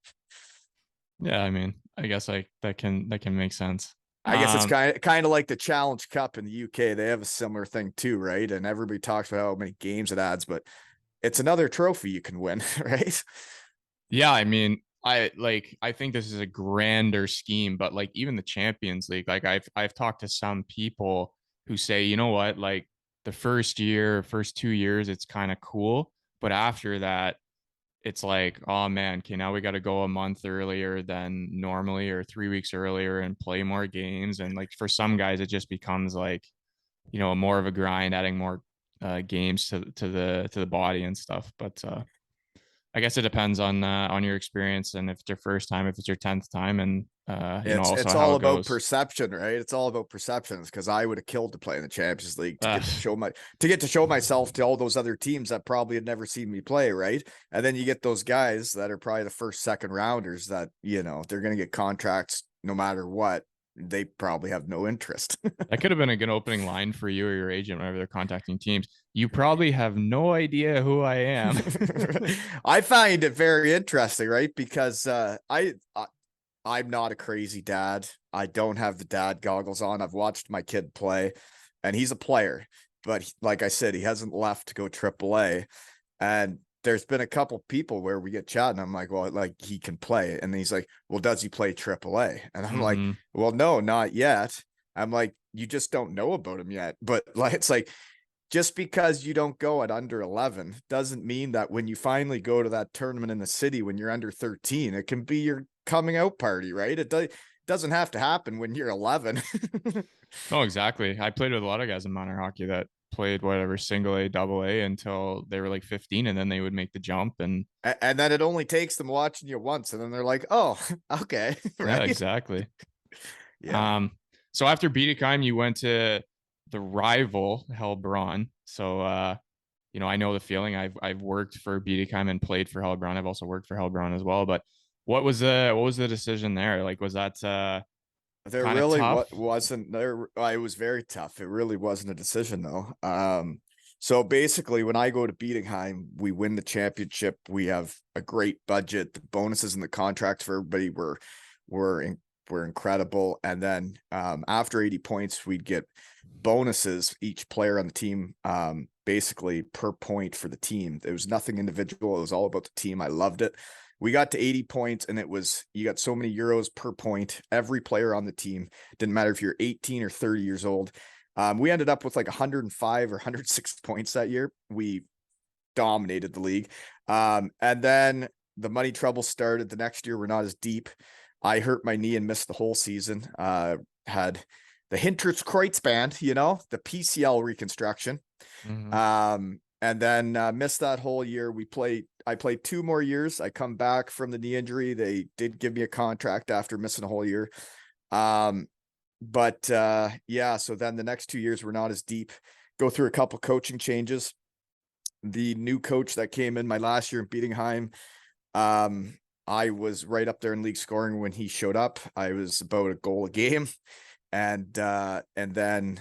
Yeah, I mean, I guess like that can make sense. I guess it's kind of like the Challenge Cup in the UK. They have a similar thing too, right? And everybody talks about how many games it adds, but it's another trophy you can win, right? Yeah, I mean, I think this is a grander scheme, but like even the Champions League, like I've talked to some people who say, you know what, like the first year, first 2 years, it's kind of cool, but after that, it's like, oh man, okay, now we got to go a month earlier than normally or 3 weeks earlier and play more games. And like for some guys, it just becomes like, more of a grind, adding more games to the body and stuff. But I guess it depends on your experience and if it's your first time, if it's your 10th time, and also It's how all it about goes. perception, right? It's all about perceptions because I would have killed to play in the Champions League to get to show myself to all those other teams that probably had never seen me play, right? And then you get those guys that are probably the first, second rounders that, they're gonna get contracts no matter what. They probably have no interest. That could have been a good opening line for you or your agent whenever they're contacting teams. You probably have no idea who I am. I find it very interesting, right? Because I'm not a crazy dad. I don't have the dad goggles on. I've watched my kid play, and he's a player. But like I said, he hasn't left to go AAA. And there's been a couple people where we get chatting. I'm like, well, like he can play. And he's like, well, does he play AAA? And I'm like, well, no, not yet. I'm like, you just don't know about him yet. But like, it's like, just because you don't go at under 11 doesn't mean that when you finally go to that tournament in the city when you're under 13, it can be your coming out party, right? It doesn't have to happen when you're 11. Oh, exactly. I played with a lot of guys in minor hockey that played whatever single A, double A until they were like 15, and then they would make the jump. And then it only takes them watching you once, and then they're like, oh, okay. yeah, Right. exactly. Yeah. So after Bietigheim, you went to the rival Heilbronn. So I know the feeling. I've worked for Bietigheim and played for Heilbronn. I've also worked for Heilbronn as well. But what was the decision there? Like, was that There kind of really tough? wasn't there. It was very tough. It really wasn't a decision though. So basically, when I go to Bietigheim, we win the championship. We have a great budget. The bonuses and the contracts for everybody were were incredible. And then after 80 points, we'd get bonuses each player on the team, basically per point for the team. There was nothing individual. It was all about the team. I loved it. We got to 80 points, and you got so many euros per point. Every player on the team, didn't matter if you're 18 or 30 years old. We ended up with like 105 or 106 points that year. We dominated the league. And then the money trouble started. The next year, we're not as deep. I hurt my knee and missed the whole season. Had the Hinterkreuzband, the PCL reconstruction. And then missed that whole year. I played 2 more years. I come back from the knee injury. They did give me a contract after missing a whole year. But yeah, so then the next 2 years were not as deep. Go through a couple coaching changes. The new coach that came in my last year in Bietigheim, I was right up there in league scoring when he showed up. I was about a goal a game. And then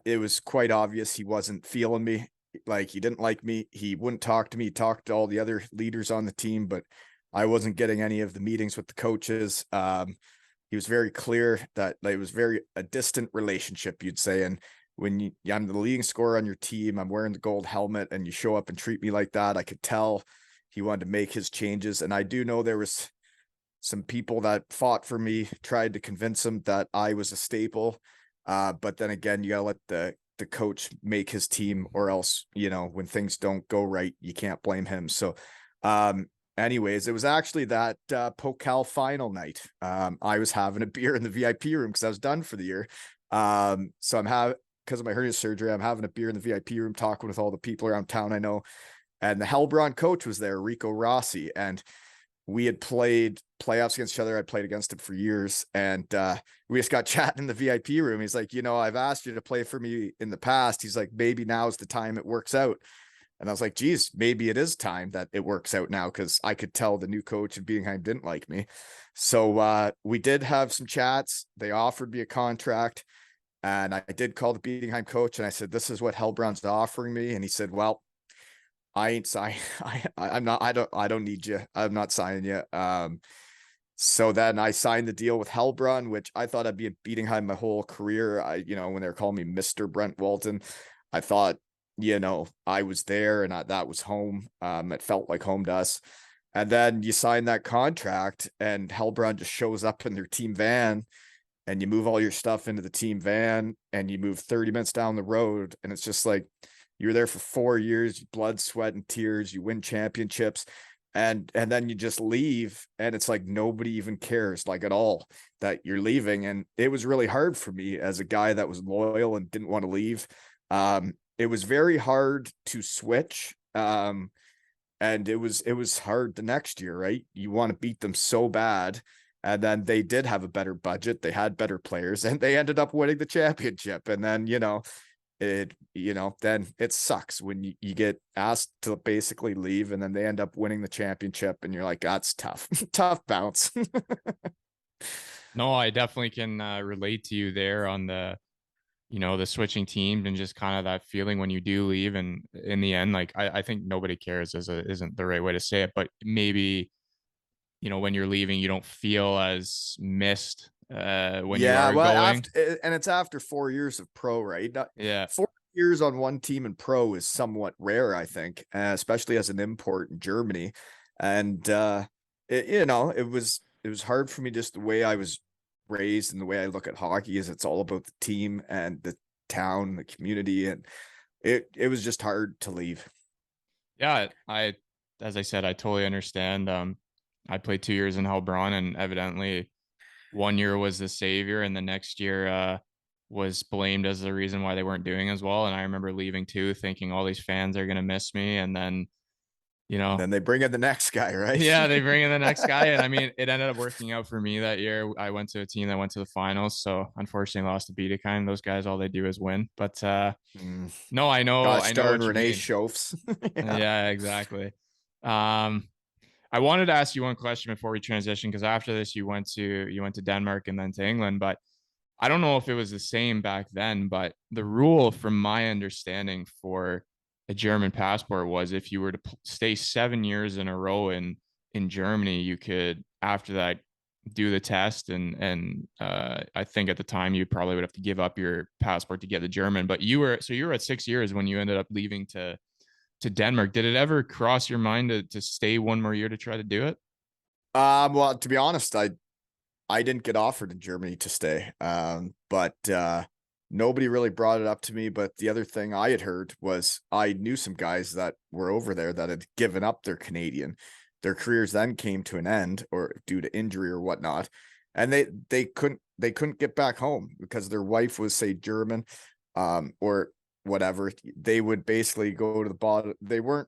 it was quite obvious he wasn't feeling me. Like, he didn't like me. He wouldn't talk to me. He talked to all the other leaders on the team, but I wasn't getting any of the meetings with the coaches. He was very clear that it was a distant relationship, you'd say. And when I'm the leading scorer on your team, I'm wearing the gold helmet, and you show up and treat me like that, I could tell he wanted to make his changes. And I do know there was some people that fought for me, tried to convince him that I was a staple. But then again, you gotta let the coach make his team, or else, when things don't go right, you can't blame him. So, anyways, it was actually that Pokal final night. I was having a beer in the VIP room because I was done for the year. So because of my hernia surgery, I'm having a beer in the VIP room, talking with all the people around town I know. And the Heilbronn coach was there, Rico Rossi, and we had played playoffs against each other. I'd played against him for years. And we just got chatting in the VIP room. He's like, I've asked you to play for me in the past. He's like, maybe now's the time it works out. And I was like, geez, maybe it is time that it works out now, because I could tell the new coach in Bietigheim didn't like me. So we did have some chats. They offered me a contract. And I did call the Bietigheim coach, and I said, this is what Heilbronn's offering me. And he said, well, I ain't signing. I don't need you. I'm not signing you. So then I signed the deal with Hellbrun, which I thought I'd be beating high my whole career. When they were calling me Mr. Brent Walton, I thought, I was there and that was home. It felt like home to us. And then you sign that contract and Hellbrun just shows up in their team van and you move all your stuff into the team van and you move 30 minutes down the road. And it's just like, you were there for 4 years, blood, sweat, and tears. You win championships and then you just leave and it's like nobody even cares like at all that you're leaving. And it was really hard for me as a guy that was loyal and didn't want to leave. It was very hard to switch. And it was hard the next year, right? You want to beat them so bad. And then they did have a better budget. They had better players and they ended up winning the championship. And then, then it sucks when you get asked to basically leave and then they end up winning the championship and you're like, that's tough. Tough bounce. No, I definitely can relate to you there on the switching teams and just kind of that feeling when you do leave. And in the end, like I think nobody cares isn't the right way to say it, but maybe, when you're leaving, you don't feel as missed when you Yeah, are well, going. and it's after 4 years of pro, right? Yeah. 4 years on one team in pro is somewhat rare, I think, especially as an import in Germany. And it was hard for me just the way I was raised and the way I look at hockey is it's all about the team and the town, the community, and it was just hard to leave. Yeah. As I said, I totally understand. I played 2 years in Heilbronn and evidently one year was the savior and the next year was blamed as the reason why they weren't doing as well. And I remember leaving too, thinking all these fans are going to miss me. And then, And then they bring in the next guy, right? yeah, they bring in the next guy. And I mean, it ended up working out for me that year. I went to a team that went to the finals. So unfortunately lost to Biederkheim. Those guys, all they do is win. But no, Gosh I know darn what you Renee mean. Schofs. Yeah. Yeah, exactly. Um, I wanted to ask you one question before we transition, because after this you went to Denmark and then to England, but I don't know if it was the same back then, but the rule, from my understanding, for a German passport was if you were to stay 7 years in a row in Germany, you could after that do the test, and I think at the time you probably would have to give up your passport to get the German. But you were at 6 years when you ended up leaving to Denmark. Did it ever cross your mind to stay one more year to try to do it? Well, to be honest, I didn't get offered in Germany to stay. But nobody really brought it up to me. But the other thing I had heard was I knew some guys that were over there that had given up their Canadian. Their careers then came to an end or due to injury or whatnot. And they couldn't get back home because their wife was, say, German, or whatever. They would basically go to the bottom. They weren't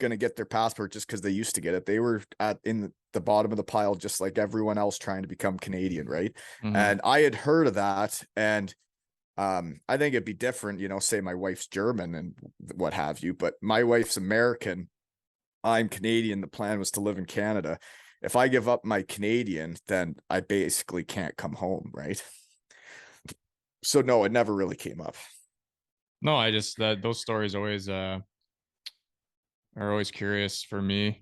going to get their passport just because they used to get it. They were in the bottom of the pile, just like everyone else trying to become Canadian, right? Mm-hmm. And I had heard of that, and I think it'd be different, say my wife's German and what have you, but my wife's American. I'm Canadian. The plan was to live in Canada. If I give up my Canadian, then I basically can't come home, right? So no, it never really came up. No, I just that those stories always are always curious for me.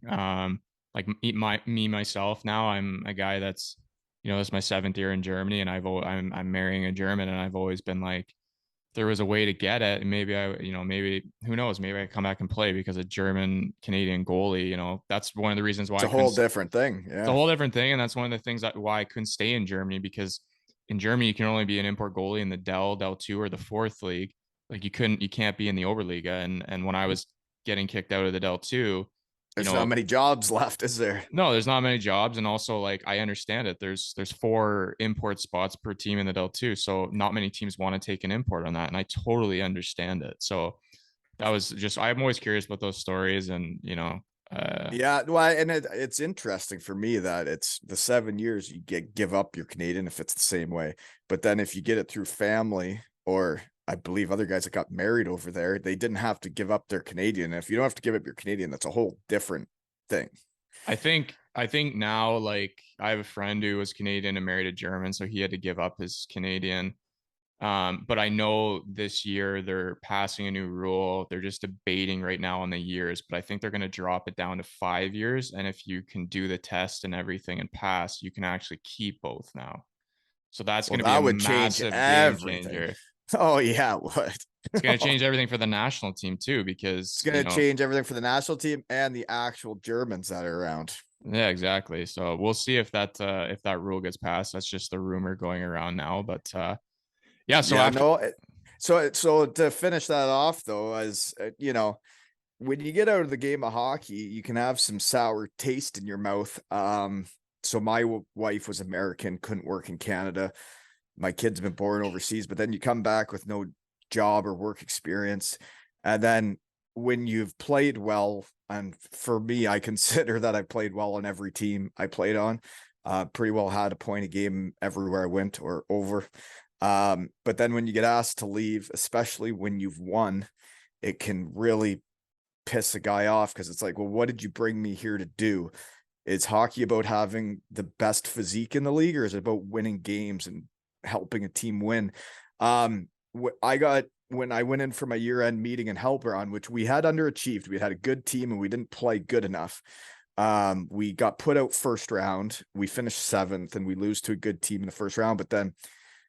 Like myself now, I'm a guy that's, this is my 7th year in Germany, and I'm marrying a German, and I've always been like, if there was a way to get it, and maybe who knows, maybe I come back and play because a German Canadian goalie, that's one of the reasons why It's I a couldn't. whole different thing. It's a Yeah. whole different thing, and that's one of the things why I couldn't stay in Germany, because in Germany you can only be an import goalie in the Del 2 or the fourth league. Like you can't be in the Oberliga. And when I was getting kicked out of the Del 2, you There's not know, many jobs left, is there? no, there's not many jobs, and also like I understand it. There's 4 import spots per team in the Del 2, so not many teams want to take an import on that, and I totally understand it. So that was just I'm always curious about those stories, and Yeah, well, and it's interesting for me that it's the 7 years you give up your Canadian if it's the same way, but then if you get it through family, or I believe other guys that got married over there, they didn't have to give up their Canadian. If you don't have to give up your Canadian, that's a whole different thing. I think now, like, I have a friend who was Canadian and married a German, so he had to give up his Canadian. But I know this year they're passing a new rule. They're just debating right now on the years, but I think they're going to drop it down to 5 years. And if you can do the test and everything and pass, you can actually keep both now. So that's Well, going to be a that would change massive game everything. changer. Oh yeah, it would. It's going to change everything for the national team too, It's because, going to change everything for the national team and the actual Germans that are around. yeah, exactly. So we'll see if that rule gets passed. That's just the rumor going around now. But yeah, so Yeah, after no. So to finish that off, though, as when you get out of the game of hockey, you can have some sour taste in your mouth. So my wife was American, couldn't work in Canada. My kid's been born overseas, but then you come back with no job or work experience. And then when you've played well, and for me, I consider that I played well on every team I played on. Pretty well had a point a game everywhere I went or over. But then when you get asked to leave, especially when you've won, it can really piss a guy off because it's like, well, what did you bring me here to do? Is hockey about having the best physique in the league, or is it about winning games and helping a team win? I got when I went in for my year-end meeting in Helbron, which we had underachieved. We had a good team and we didn't play good enough. We got put out first round. We finished 7th and we lose to a good team in the first round. But then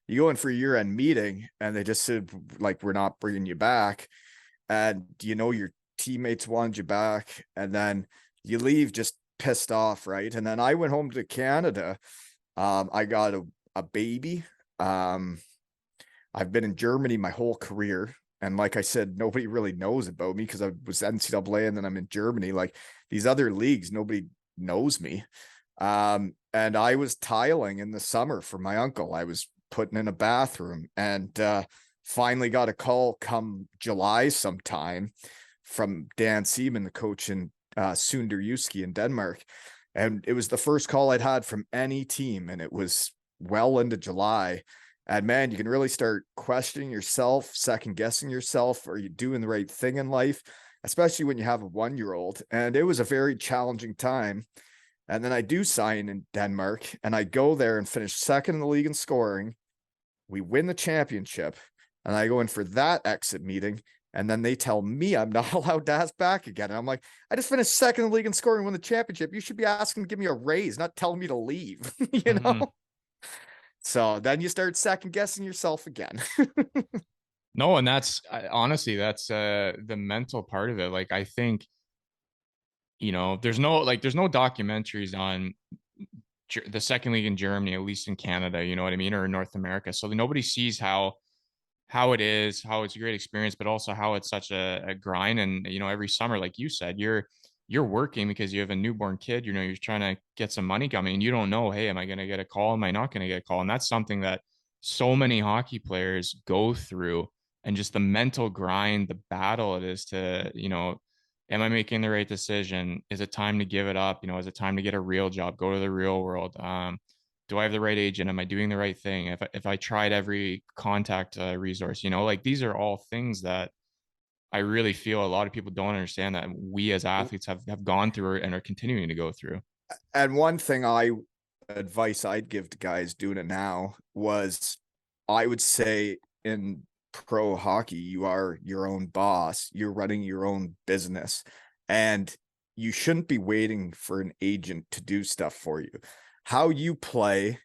you go in for a year-end meeting and they just said, like, we're not bringing you back. And your teammates wanted you back, and then you leave just pissed off, right? And then I went home to Canada. I got a baby. I've been in Germany my whole career. And like I said, nobody really knows about me because I was NCAA and then I'm in Germany. Like these other leagues, nobody knows me. And I was tiling in the summer for my uncle. I was putting in a bathroom and finally got a call come July sometime from Dan Seaman, the coach in Sunderjyski in Denmark. And it was the first call I'd had from any team. And it was well into July. And man, you can really start questioning yourself, second guessing yourself. Are you doing the right thing in life? Especially when you have a 1-year-old. And it was a very challenging time. And then I do sign in Denmark and I go there and finish second in the league in scoring. We win the championship and I go in for that exit meeting. And then they tell me I'm not allowed to ask back again. And I'm like, I just finished second in the league in scoring, win the championship. You should be asking to give me a raise, not telling me to leave, Mhm. So then you start second guessing yourself again. No, and that's honestly that's the mental part of it. Like I think there's no documentaries on the second league in Germany, at least in Canada, you know what I mean, or in North America. So nobody sees how it is, how it's a great experience, but also how it's such a grind. And every summer, like you said, you're working because you have a newborn kid. You're trying to get some money coming, and you don't know, hey, am I going to get a call? Am I not going to get a call? And that's something that so many hockey players go through, and just the mental grind, the battle it is to, am I making the right decision? Is it time to give it up? Is it time to get a real job, go to the real world? Do I have the right agent? Am I doing the right thing? If I tried every contact resource, like these are all things that I really feel a lot of people don't understand that we as athletes have gone through and are continuing to go through. And one thing advice I'd give to guys doing it now was I would say in pro hockey, you are your own boss. You're running your own business and you shouldn't be waiting for an agent to do stuff for you. How you play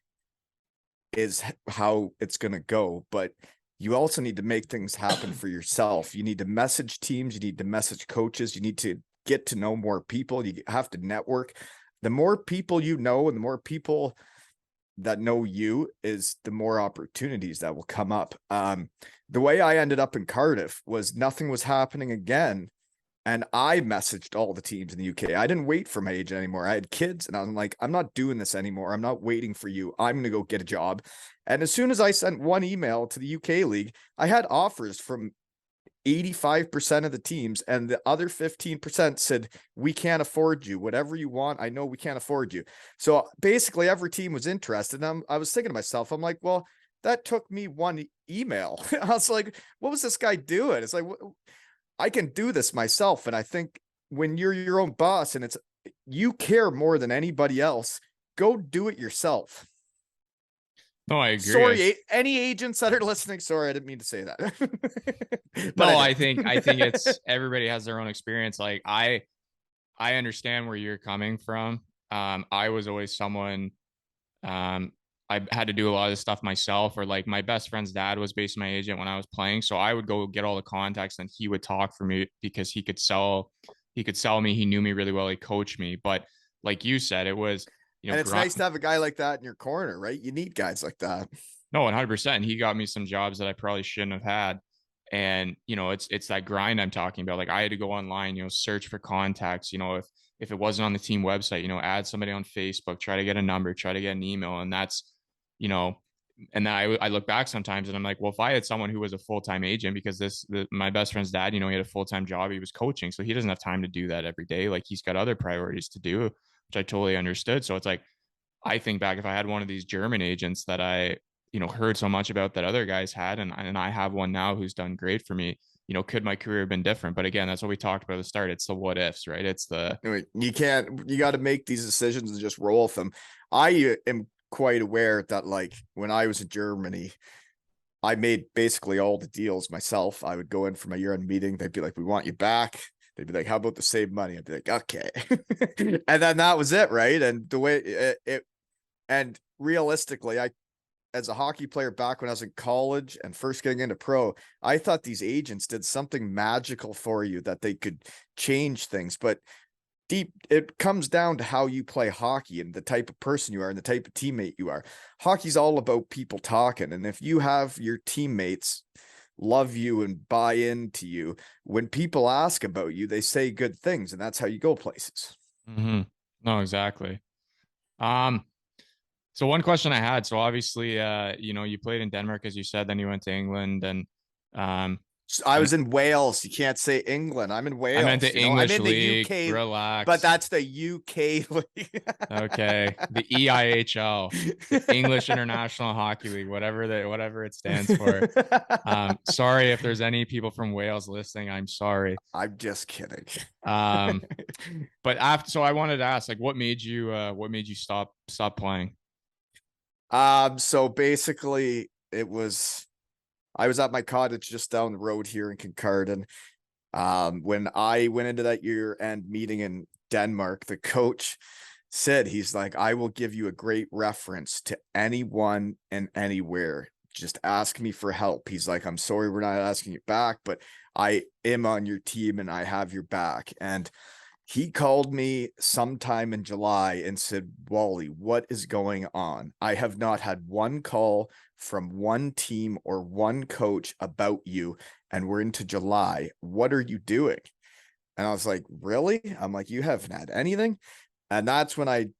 is how it's going to go, but you also need to make things happen for yourself. You need to message teams, you need to message coaches, you need to get to know more people, you have to network. The more people you know and the more people that know you is the more opportunities that will come up. The way I ended up in Cardiff was nothing was happening again. And I messaged all the teams in the UK. I didn't wait for my agent anymore. I had kids and I'm like, I'm not doing this anymore. I'm not waiting for you. I'm going to go get a job. And as soon as I sent one email to the UK league, I had offers from 85% of the teams, and the other 15% said, we can't afford you. Whatever you want, I know we can't afford you. So basically every team was interested. And I was thinking to myself, I'm like, well, that took me one email. I was like, what was this guy doing? It's like, I can do this myself. And I think when you're your own boss and you care more than anybody else, go do it yourself. No, I agree. Sorry, any agents that are listening, sorry, I didn't mean to say that. But I No, did. I think it's everybody has their own experience. Like I understand where you're coming from. I was always someone um I had to do a lot of this stuff myself, or like my best friend's dad was basically my agent when I was playing. So I would go get all the contacts and he would talk for me because he could sell me. He knew me really well. He coached me. But like you said, it was, And it's grind. nice to have a guy like that in your corner, right? You need guys like that. No, 100%. He got me some jobs that I probably shouldn't have had. And, it's that grind I'm talking about. Like I had to go online, search for contacts, if it wasn't on the team website, add somebody on Facebook, try to get a number, try to get an email. And that's, you know, and then I look back sometimes and I'm like, well, if I had someone who was a full-time agent, because my best friend's dad, he had a full-time job, he was coaching. So he doesn't have time to do that every day. Like he's got other priorities to do, which I totally understood. So it's like, I think back, if I had one of these German agents that I, heard so much about that other guys had, and I have one now who's done great for me, could my career have been different? But again, that's what we talked about at the start. It's the what ifs, right? It's the, You can't, you got to make these decisions and just roll with them. I am quite aware that, like, when I was in Germany, I made basically all the deals myself. I would go in for my year-end meeting. They'd be like, "We want you back." They'd be like, "How about the save money?" I'd be like, "Okay." And then that was it, right? And the way and realistically, as a hockey player back when I was in college and first getting into pro, I thought these agents did something magical for you, that they could change things. But deep, it comes down to how you play hockey and the type of person you are and the type of teammate you are. Hockey's all about people talking. And if you have your teammates love you and buy into you, when people ask about you, they say good things, and that's how you go places. mm-hmm. No, exactly. Um, so one question I had, so obviously, you played in Denmark, as you said, then you went to England, and um, I I, was in Wales. You can't say England. I'm in I meant Wales. the I'm English in the league. UK, but Relax. that's the UK league. Okay, the EIHL, the English International Hockey League, whatever it stands for. Sorry if there's any people from Wales listening. I'm sorry. I'm just kidding. Um, but after, so I wanted to ask, like, what made you stop playing? So basically I was at my cottage just down the road here in Kincardine. When I went into that year-end meeting in Denmark, the coach said, he's like, "I will give you a great reference to anyone and anywhere. Just ask me for help." He's like, "I'm sorry we're not asking you back, but I am on your team and I have your back." And he called me sometime in July and said, "Wally, what is going on? I have not had one call from one team or one coach about you, and we're into July. What are you doing?" And I was like, "Really?" I'm like, "You haven't had anything?" And that's when I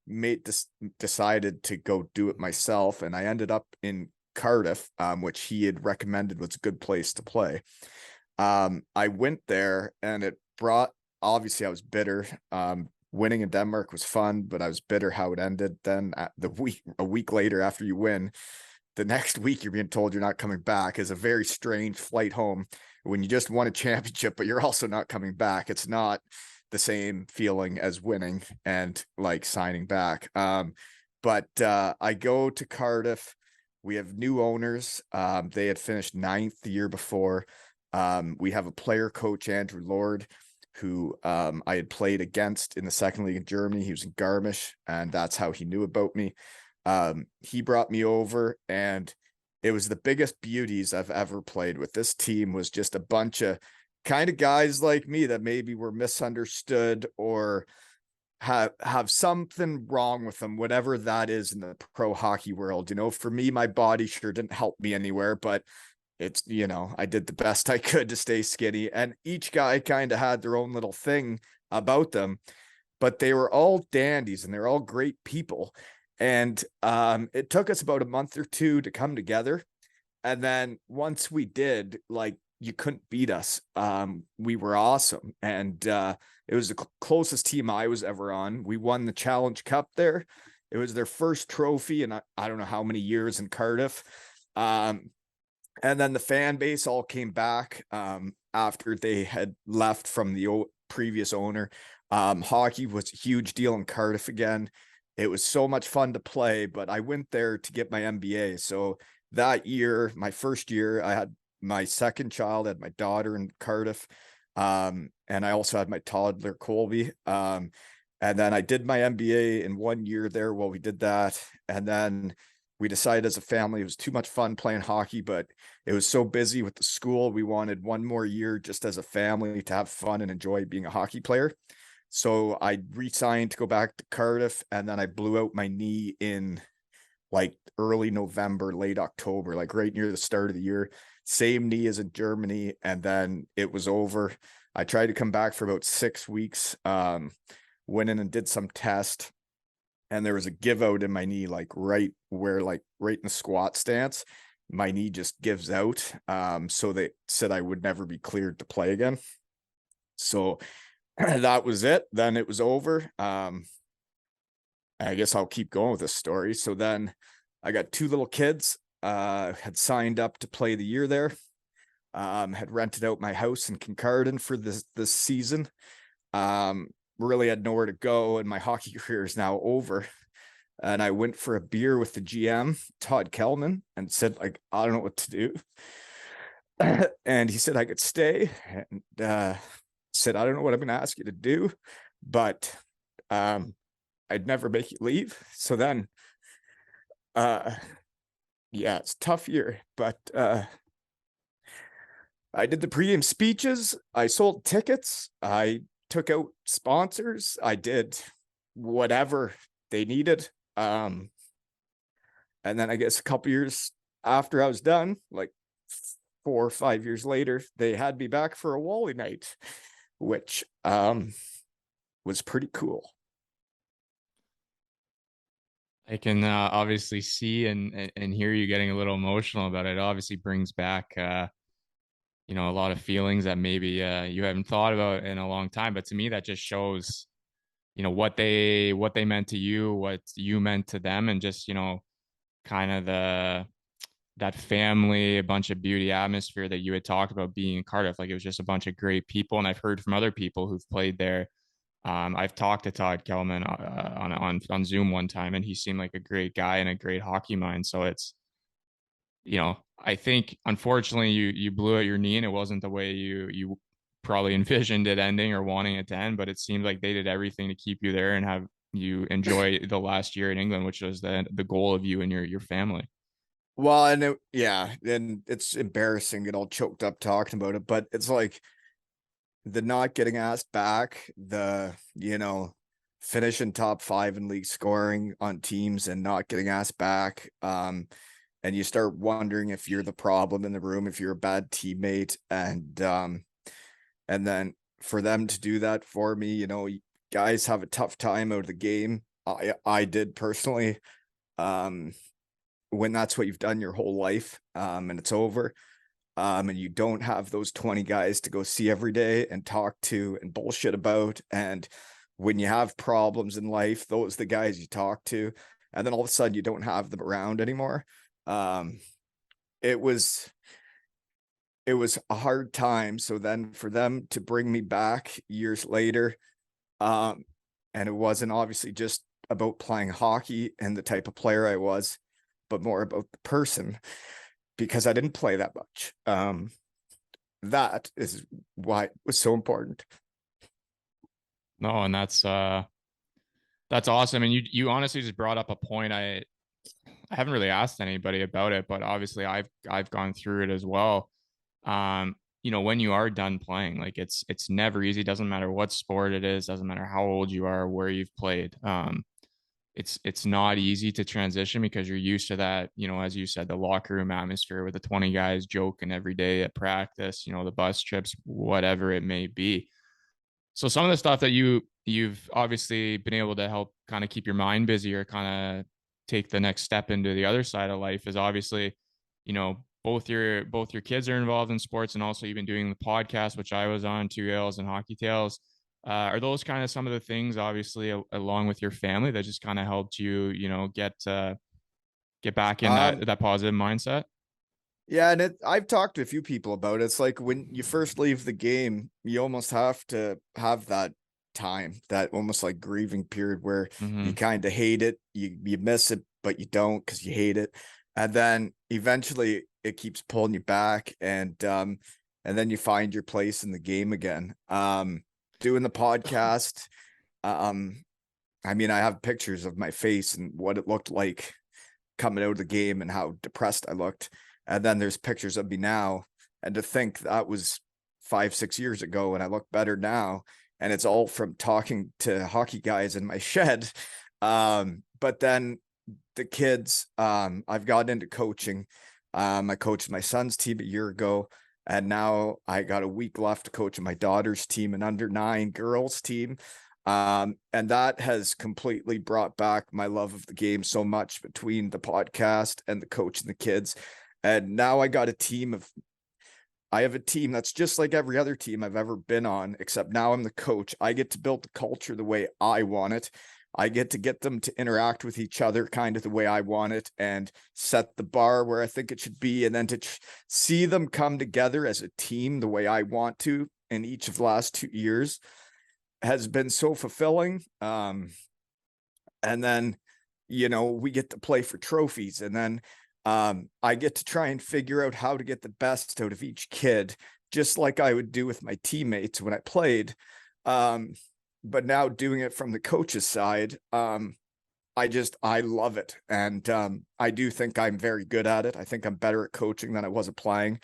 decided to go do it myself. And I ended up in Cardiff, which he had recommended was a good place to play. I went there and it brought, obviously I was bitter. Winning in Denmark was fun, but I was bitter how it ended. Then a week later, after you win, the next week you're being told you're not coming back, is a very strange flight home when you just won a championship, but you're also not coming back. It's not the same feeling as winning and like signing back. But I go to Cardiff. We have new owners. They had finished ninth the year before. We have a player coach, Andrew Lord, who I had played against in the second league in Germany. He was in Garmisch, and that's how he knew about me. He brought me over, and it was the biggest beauties I've ever played with. This team was just a bunch of kind of guys like me that maybe were misunderstood or have something wrong with them, whatever that is in the pro hockey world. For me, my body sure didn't help me anywhere, but it's, I did the best I could to stay skinny, and each guy kind of had their own little thing about them, but they were all dandies and they're all great people. And it took us about a month or two to come together. And then once we did, like, you couldn't beat us. We were awesome. And it was the closest team I was ever on. We won the Challenge Cup there. It was their first trophy in I don't know how many years in Cardiff. And then the fan base all came back after they had left from the previous owner. Hockey was a huge deal in Cardiff again. it was so much fun to play, but I went there to get my MBA. So that year, my first year, I had my second child, I had my daughter in Cardiff. And I also had my toddler, Colby. And then I did my MBA in 1 year there while we did that. And then we decided as a family, it was too much fun playing hockey, but it was so busy with the school. We wanted one more year just as a family to have fun and enjoy being a hockey player. So I re-signed to go back to Cardiff, and then I blew out my knee in like early November, late October, like right near the start of the year. Same knee as in Germany, and then it was over. I tried to come back for about 6 weeks, went in and did some test, and there was a give out in my knee, like right in the squat stance. My knee just gives out. So they said I would never be cleared to play again. So that was it. Then it was over. I guess I'll keep going with this story. So then I got two little kids, had signed up to play the year there, had rented out my house in Kincardine for this season. Really had nowhere to go, and my hockey career is now over. And I went for a beer with the GM, Todd Kelman, and said, like, I don't know what to do. And he said I could stay, and said, I don't know what I'm going to ask you to do, but I'd never make you leave. So then, yeah, it's a tough year, but I did the pregame speeches. I sold tickets. I took out sponsors. I did whatever they needed. And then I guess a couple years after I was done, like 4 or 5 years later, they had me back for a Wally night, which was pretty cool. I can obviously see and hear you getting a little emotional about it. It obviously brings back a lot of feelings that maybe you haven't thought about in a long time. But to me, that just shows what they meant to you, what you meant to them, and just kind of that family, a bunch of beauty atmosphere that you had talked about being in Cardiff. Like, it was just a bunch of great people, and I've heard from other people who've played there. I've talked to Todd Kelman on Zoom one time, and he seemed like a great guy and a great hockey mind. So it's, I think unfortunately you blew out your knee, and it wasn't the way you probably envisioned it ending or wanting it to end. But it seemed like they did everything to keep you there and have you enjoy the last year in England, which was the goal of you and your family. Well, and and it's embarrassing, get all choked up talking about it, but it's like the not getting asked back, the finishing top 5 in league scoring on teams and not getting asked back. And you start wondering if you're the problem in the room, if you're a bad teammate, and then for them to do that for me, guys have a tough time out of the game. I did personally. When that's what you've done your whole life, and it's over, and you don't have those 20 guys to go see every day and talk to and bullshit about, and when you have problems in life, those are the guys you talk to, and then all of a sudden you don't have them around anymore. It was a hard time. So then for them to bring me back years later, and it wasn't obviously just about playing hockey and the type of player I was, but more about the person, because I didn't play that much. That is why it was so important. No, and that's awesome. And you honestly just brought up a point. I haven't really asked anybody about it, but obviously I've gone through it as well. When you are done playing, like it's never easy. Doesn't matter what sport it is, doesn't matter how old you are, where you've played. It's not easy to transition because you're used to that, as you said, the locker room atmosphere with the 20 guys joking every day at practice, the bus trips, whatever it may be. So some of the stuff that you've obviously been able to help kind of keep your mind busy or kind of take the next step into the other side of life is obviously, both your kids are involved in sports, and also you've been doing the podcast, which I was on, Two Ales and Hockey Tales. Are those kind of some of the things, obviously, along with your family, that just kind of helped you, get back in that positive mindset? Yeah, and I've talked to a few people about it. It's like when you first leave the game, you almost have to have that time, that almost like grieving period where you Mm-hmm. kind of hate it, you miss it, but you don't because you hate it. And then eventually it keeps pulling you back, and then you find your place in the game again. Doing the podcast, um, I mean, I have pictures of my face and what it looked like coming out of the game and how depressed I looked. And then there's pictures of me now. And to think that was 5, 6 years ago, and I look better now. And it's all from talking to hockey guys in my shed. But then the kids, I've gotten into coaching. I coached my son's team a year ago, and now I got a week left to coach my daughter's team, an under 9 girls team. And that has completely brought back my love of the game so much between the podcast and the coach and the kids. And now I have a team that's just like every other team I've ever been on, except now I'm the coach. I get to build the culture the way I want it. I get them to interact with each other kind of the way I want it, and set the bar where I think it should be. And then to see them come together as a team the way I want to in each of the last 2 years has been so fulfilling. And then, we get to play for trophies, and then I get to try and figure out how to get the best out of each kid, just like I would do with my teammates when I played. But now doing it from the coach's side, I love it. And I do think I'm very good at it. I think I'm better at coaching than I was at playing.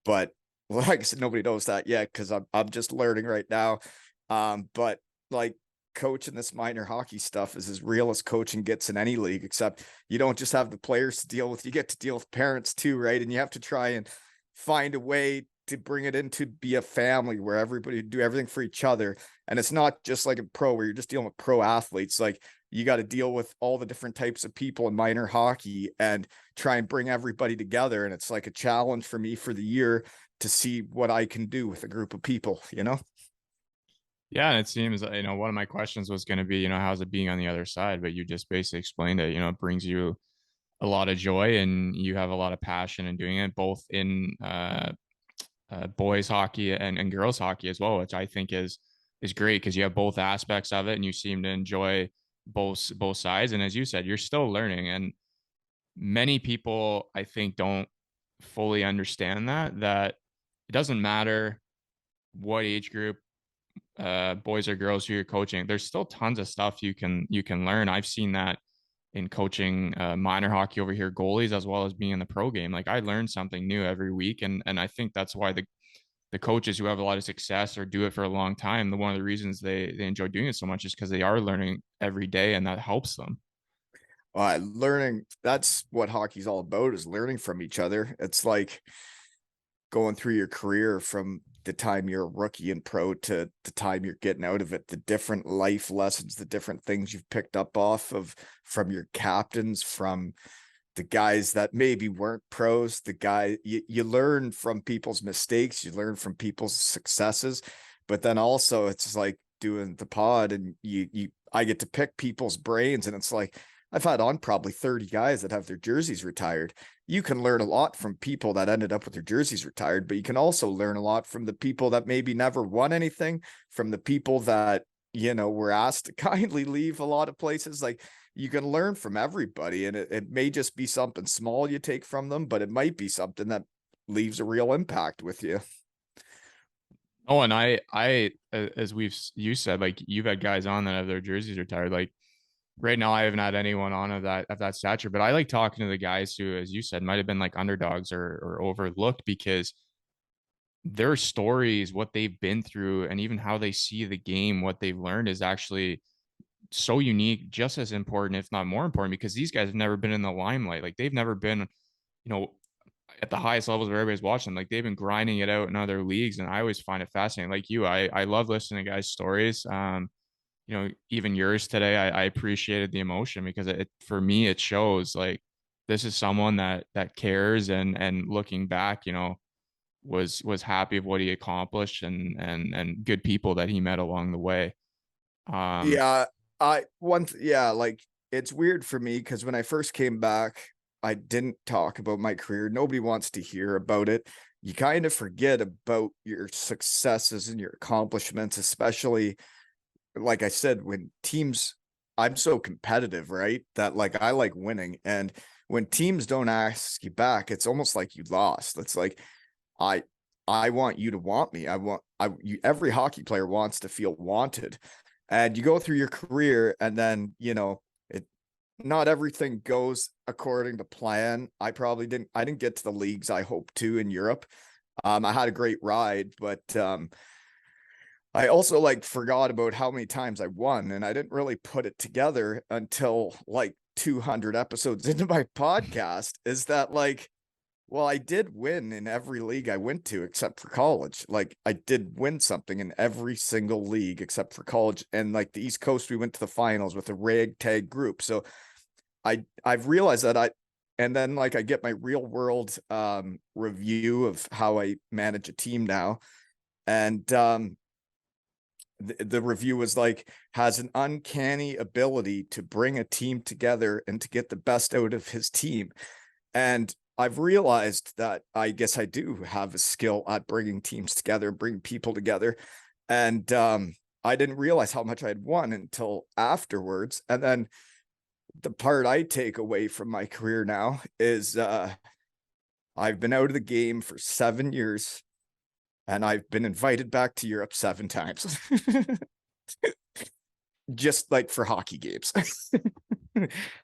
But like I said, nobody knows that yet because I'm just learning right now. But like, coaching this minor hockey stuff is as real as coaching gets in any league, except you don't just have the players to deal with, you get to deal with parents too, right? And you have to try and find a way to bring it into be a family where everybody do everything for each other. And it's not just like a pro where you're just dealing with pro athletes. Like, you got to deal with all the different types of people in minor hockey and try and bring everybody together. And it's like a challenge for me for the year to see what I can do with a group of people, Yeah, and it seems, one of my questions was going to be, how's it being on the other side? But you just basically explained it. It brings you a lot of joy, and you have a lot of passion in doing it, both in boys hockey and girls hockey as well, which I think is great because you have both aspects of it, and you seem to enjoy both sides. And as you said, you're still learning, and many people I think don't fully understand that it doesn't matter what age group, boys or girls who you're coaching, there's still tons of stuff you can learn. I've seen that in coaching minor hockey over here, goalies, as well as being in the pro game. Like, I learn something new every week, and I think that's why the coaches who have a lot of success or do it for a long time, one of the reasons they enjoy doing it so much is because they are learning every day, and that helps them. Learning, that's what hockey's all about, is learning from each other. It's like going through your career from the time you're a rookie and pro to the time you're getting out of it, the different life lessons, the different things you've picked up off of from your captains, from the guys that maybe weren't pros, you learn from people's mistakes, you learn from people's successes. But then also it's like doing the pod, and I get to pick people's brains, and it's like, I've had on probably 30 guys that have their jerseys retired. You can learn a lot from people that ended up with their jerseys retired, but you can also learn a lot from the people that maybe never won anything, from the people that, were asked to kindly leave a lot of places. Like, you can learn from everybody, and it may just be something small you take from them, but it might be something that leaves a real impact with you. Oh, and I, as you said, like, you've had guys on that have their jerseys retired. Like, right now, I haven't had anyone on of that stature, but I like talking to the guys who, as you said, might have been like underdogs or overlooked, because their stories, what they've been through, and even how they see the game, what they've learned, is actually so unique, just as important, if not more important, because these guys have never been in the limelight. Like, they've never been, at the highest levels where everybody's watching. Like, they've been grinding it out in other leagues, and I always find it fascinating. Like you, I love listening to guys' stories. Even yours today, I appreciated the emotion, because for me, it shows like this is someone that cares, and looking back, was happy of what he accomplished, and good people that he met along the way. Um, Yeah, like, it's weird for me because when I first came back, I didn't talk about my career. Nobody wants to hear about it. You kind of forget about your successes and your accomplishments, especially like I said, when teams, I'm so competitive, right? That like I like winning. And when teams don't ask you back, it's almost like you lost. It's like I I want you to want me. Every hockey player wants to feel wanted. And you go through your career and then, it not everything goes according to plan. I didn't get to the leagues I hoped to in Europe. I had a great ride, but I also like forgot about how many times I won, and I didn't really put it together until like 200 episodes into my podcast. Is that like, well, I did win in every league I went to except for college. Like I did win something in every single league except for college. And like the East Coast, we went to the finals with a ragtag group. So I've realized that and then like I get my real world review of how I manage a team now. And the review was like, has an uncanny ability to bring a team together and to get the best out of his team. And I've realized that I guess I do have a skill at bringing teams together, bringing people together. And I didn't realize how much I'd won until afterwards. And then the part I take away from my career now is I've been out of the game for 7 years and I've been invited back to Europe 7 times. Just like for hockey games.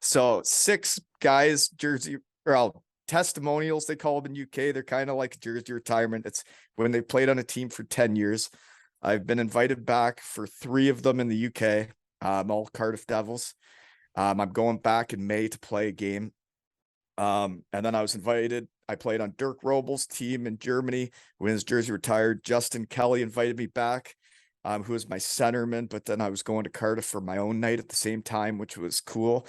So 6 guys, jersey, well, testimonials, they call them in UK. They're kind of like jersey retirement. It's when they played on a team for 10 years. I've been invited back for 3 of them in the UK, all Cardiff Devils. I'm going back in May to play a game. And then I played on Dirk Robel's team in Germany when his jersey retired. Justin Kelly invited me back, who was my centerman, but then I was going to Cardiff for my own night at the same time, which was cool.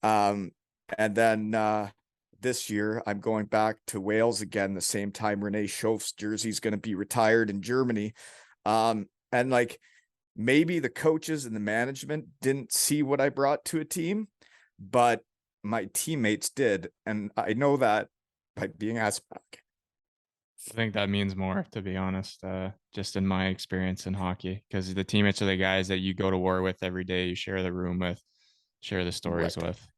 And then this year I'm going back to Wales again, the same time Renee Schoff's jersey is going to be retired in Germany. And like, maybe the coaches and the management didn't see what I brought to a team, but my teammates did. And I know that by being asked back. I think that means more, to be honest, just in my experience in hockey, because the teammates are the guys that you go to war with every day, you share the room with, share the stories Right. with.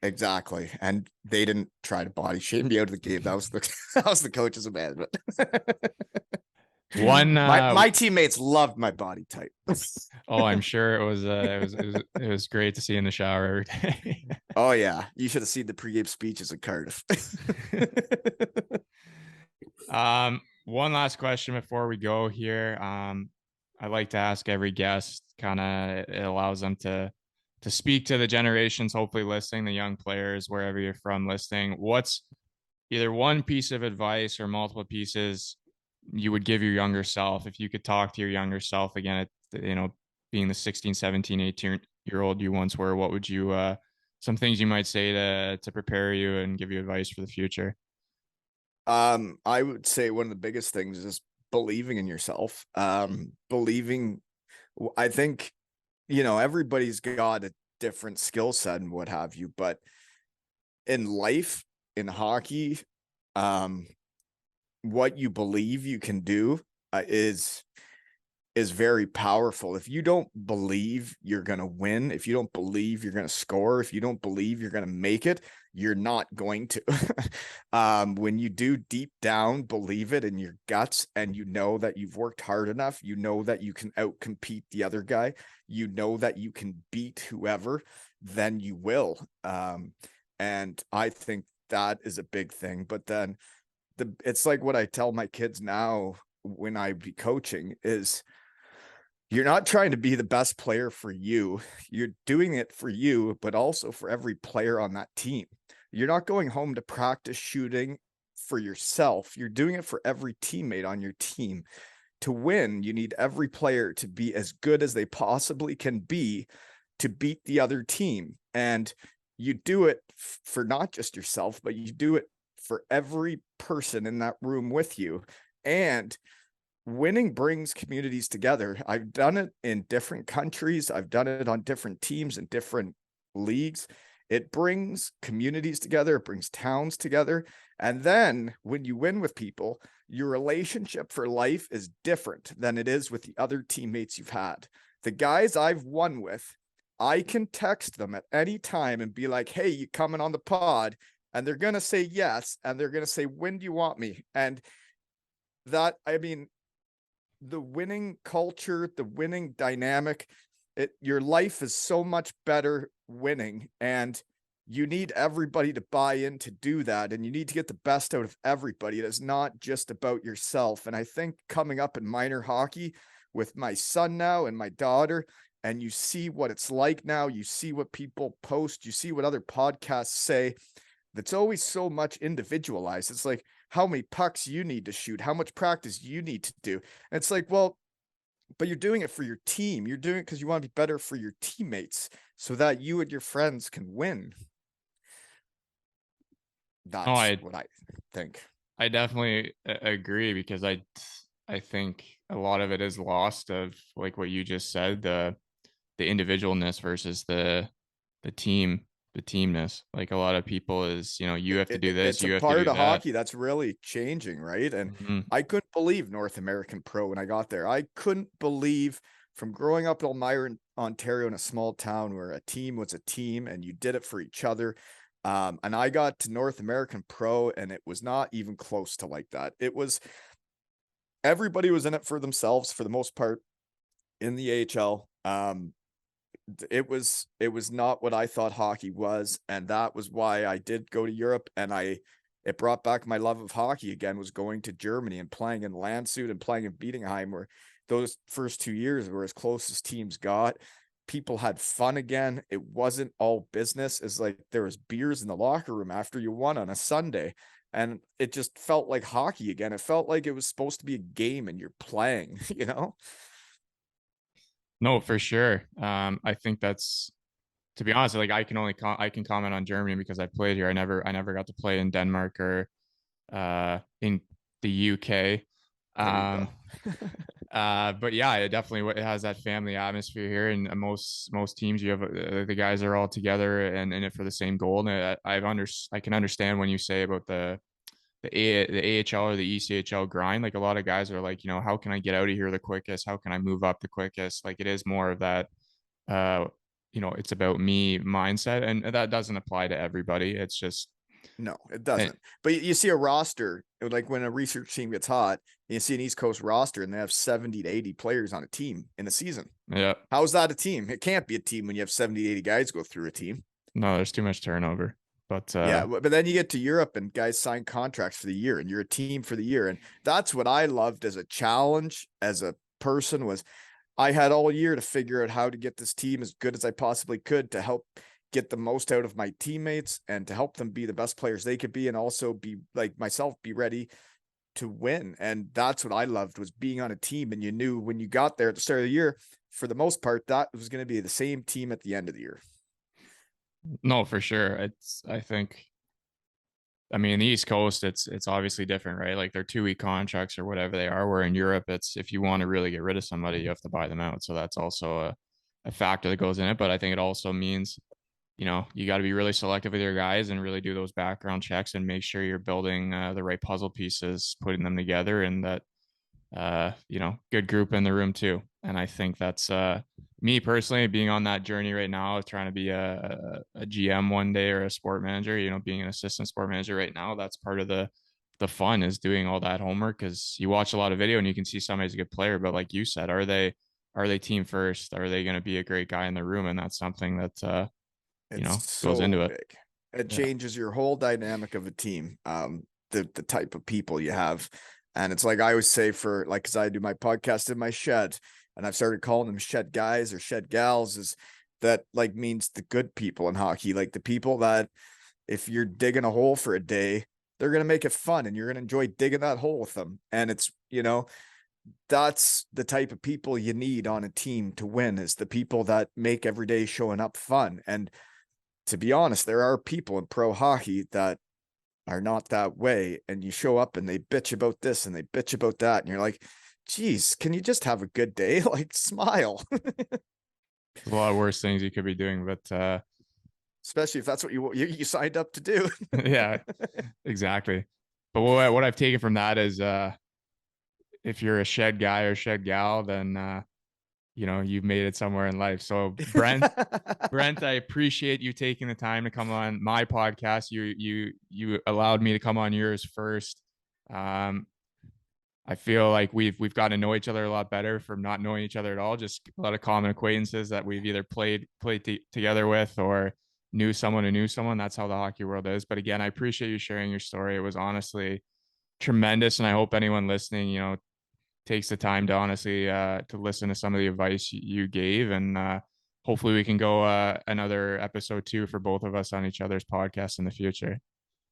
Exactly. And they didn't try to body shame me out of the game. That was that was the coaches and management. One my teammates loved my body type. Oh, I'm sure it was great to see in the shower every day. Oh yeah, you should have seen the pregame speeches at Cardiff. One last question before we go here. I like to ask every guest, kind of it allows them to speak to the generations hopefully listening, the young players wherever you're from listening. What's either one piece of advice or multiple pieces you would give your younger self if you could talk to your younger self again at, being the 16, 17, 18-year-old you once were? What would you some things you might say to prepare you and give you advice for the future? I would say one of the biggest things is believing in yourself. Believing, I think, everybody's got a different skill set and what have you, but in life, in hockey, what you believe you can do is very powerful. If you don't believe you're going to win, if you don't believe you're going to score, if you don't believe you're going to make it, you're not going to. When you do deep down believe it in your guts and you know that you've worked hard enough, you know that you can outcompete the other guy, you know that you can beat whoever, then you will. And I think that is a big thing. But then it's like what I tell my kids now when I be coaching is, you're not trying to be the best player for you. You're doing it for you, but also for every player on that team. You're not going home to practice shooting for yourself. You're doing it for every teammate on your team. To win, you need every player to be as good as they possibly can be to beat the other team. And you do it for not just yourself, but you do it for every person in that room with you. And winning brings communities together. I've done it in different countries. I've done it on different teams and different leagues. It brings communities together. It brings towns together. And then when you win with people, your relationship for life is different than it is with the other teammates you've had. The guys I've won with, I can text them at any time and be like, hey, you coming on the pod? And they're going to say yes. And they're going to say, when do you want me? And that, I mean, the winning culture, the winning dynamic, your life is so much better winning. And you need everybody to buy in to do that. And you need to get the best out of everybody. It is not just about yourself. And I think coming up in minor hockey with my son now and my daughter, and you see what it's like now, you see what people post, you see what other podcasts say, that's always so much individualized. It's like how many pucks you need to shoot, how much practice you need to do. And it's like, well, but you're doing it for your team. You're doing it because you want to be better for your teammates so that you and your friends can win. Oh, That's what I think. I definitely agree, because I think a lot of it is lost of like what you just said, the individualness versus the teamness. Like a lot of people is, you have to do this, It's a you have to part do of that. hockey that's really changing, right? And Mhm. I couldn't believe North American Pro when I got there. I couldn't believe, from growing up in Elmira, Ontario, in a small town where a team was a team and you did it for each other. And I got to North American Pro and it was not even close to like that. It was, everybody was in it for themselves for the most part in the AHL. It was not what I thought hockey was, and that was why I did go to Europe, and it brought back my love of hockey again, was going to Germany and playing in Landshut and playing in Bietigheim, where those first 2 years were as close as teams got. People had fun again. It wasn't all business. It's like there was beers in the locker room after you won on a Sunday, and it just felt like hockey again. It felt like it was supposed to be a game and you're playing, you know? No, for sure. I think that's, to be honest, like I can comment on Germany because I played here. I never got to play in Denmark or in the UK. There you go. Um, but yeah, it has that family atmosphere here, and most teams, you have the guys are all together and in it for the same goal. And I can understand when you say about the AHL or the ECHL grind. Like a lot of guys are like, how can I get out of here the quickest? How can I move up the quickest? Like it is more of that, uh, it's about me mindset, and that doesn't apply to everybody. It's just, No, it eh, doesn't. But you see a roster, like when a research team gets hot, you see an East Coast roster and they have 70 to 80 players on a team in a season. yeah, How's that a team? It can't be a team when you have 70 to 80 guys go through a team. no, there's too much turnover. But Yeah, but then you get to Europe and guys sign contracts for the year and you're a team for the year. And that's what I loved as a challenge, as a person, was I had all year to figure out how to get this team as good as I possibly could to help get the most out of my teammates and to help them be the best players they could be, and also be like myself, be ready to win. And that's what I loved, was being on a team. And you knew when you got there at the start of the year, for the most part, that was going to be the same team at the end of the year. no, for sure. I think, I mean, the East Coast, it's obviously different, right? Like they're 2 week contracts or whatever they are. Where in Europe, it's if you want to really get rid of somebody, you have to buy them out. So that's also a factor that goes in it. But I think it also means, you got to be really selective with your guys and really do those background checks and make sure you're building the right puzzle pieces, putting them together, and that good group in the room too. And I think that's me personally being on that journey right now, trying to be a GM one day or a sport manager, being an assistant sport manager right now. That's part of the fun, is doing all that homework, because you watch a lot of video and you can see somebody's a good player, but like you said, are they team first? Are they going to be a great guy in the room? And that's something that It's goes so into it. big. It Yeah. changes your whole dynamic of a team. The type of people you have. And it's like I always say, for like, cause I do my podcast in my shed and I've started calling them shed guys or shed gals, is that like means the good people in hockey, like the people that if you're digging a hole for a day, they're going to make it fun and you're going to enjoy digging that hole with them. And it's, that's the type of people you need on a team to win, is the people that make every day showing up fun. And to be honest, there are people in pro hockey that are not that way. And you show up and they bitch about this and they bitch about that. And you're like, geez, can you just have a good day? Like, smile. There's a lot of worse things you could be doing, but Especially if that's what you signed up to do. yeah, exactly. But what I've taken from that is if you're a shed guy or shed gal, then you've made it somewhere in life. So Brent, I appreciate you taking the time to come on my podcast. You allowed me to come on yours first. Um, I feel like we've gotten to know each other a lot better from not knowing each other at all. Just a lot of common acquaintances that we've either played together with or knew someone who knew someone. That's how the hockey world is. But again, I appreciate you sharing your story. It was honestly tremendous, and I hope anyone listening, takes the time to honestly to listen to some of the advice you gave, and hopefully we can go another episode too for both of us on each other's podcast in the future.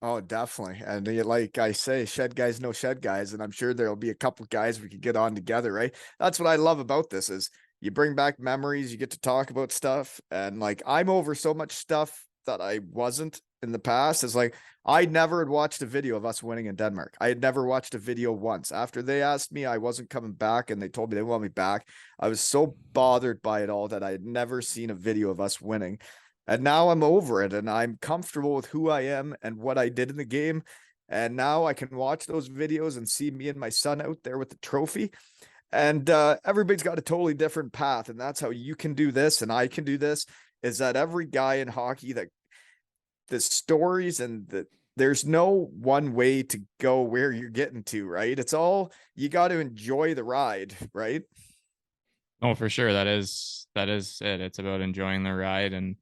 Oh, definitely. And like I say, shed guys know shed guys, and I'm sure there'll be a couple guys we could get on together, right? That's what I love about this is you bring back memories, you get to talk about stuff, and like I'm over so much stuff that I wasn't in the past. It's like I never had watched a video of us winning in Denmark. I had never watched a video once. After they asked me I wasn't coming back and they told me they want me back, I was so bothered by it all that I had never seen a video of us winning. And now I'm over it and I'm comfortable with who I am and what I did in the game. And now I can watch those videos and see me and my son out there with the trophy. And everybody's got a totally different path. And that's how you can do this and I can do this, is that every guy in hockey, that the stories and there's no one way to go where you're getting to, right? It's all, you got to enjoy the ride, right? Oh, for sure. That is it. It's about enjoying the ride. And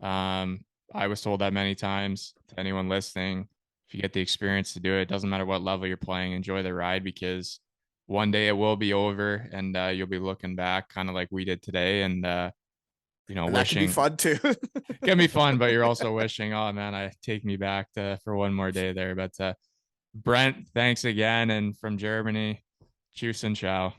I was told that many times to anyone listening. If you get the experience to do it, it doesn't matter what level you're playing, enjoy the ride, because one day it will be over and you'll be looking back kind of like we did today, and And that can be wishing fun too. can be fun, but you're also wishing, oh man, I take me back for one more day there. But Brent, thanks again. And from Germany, cheers and ciao.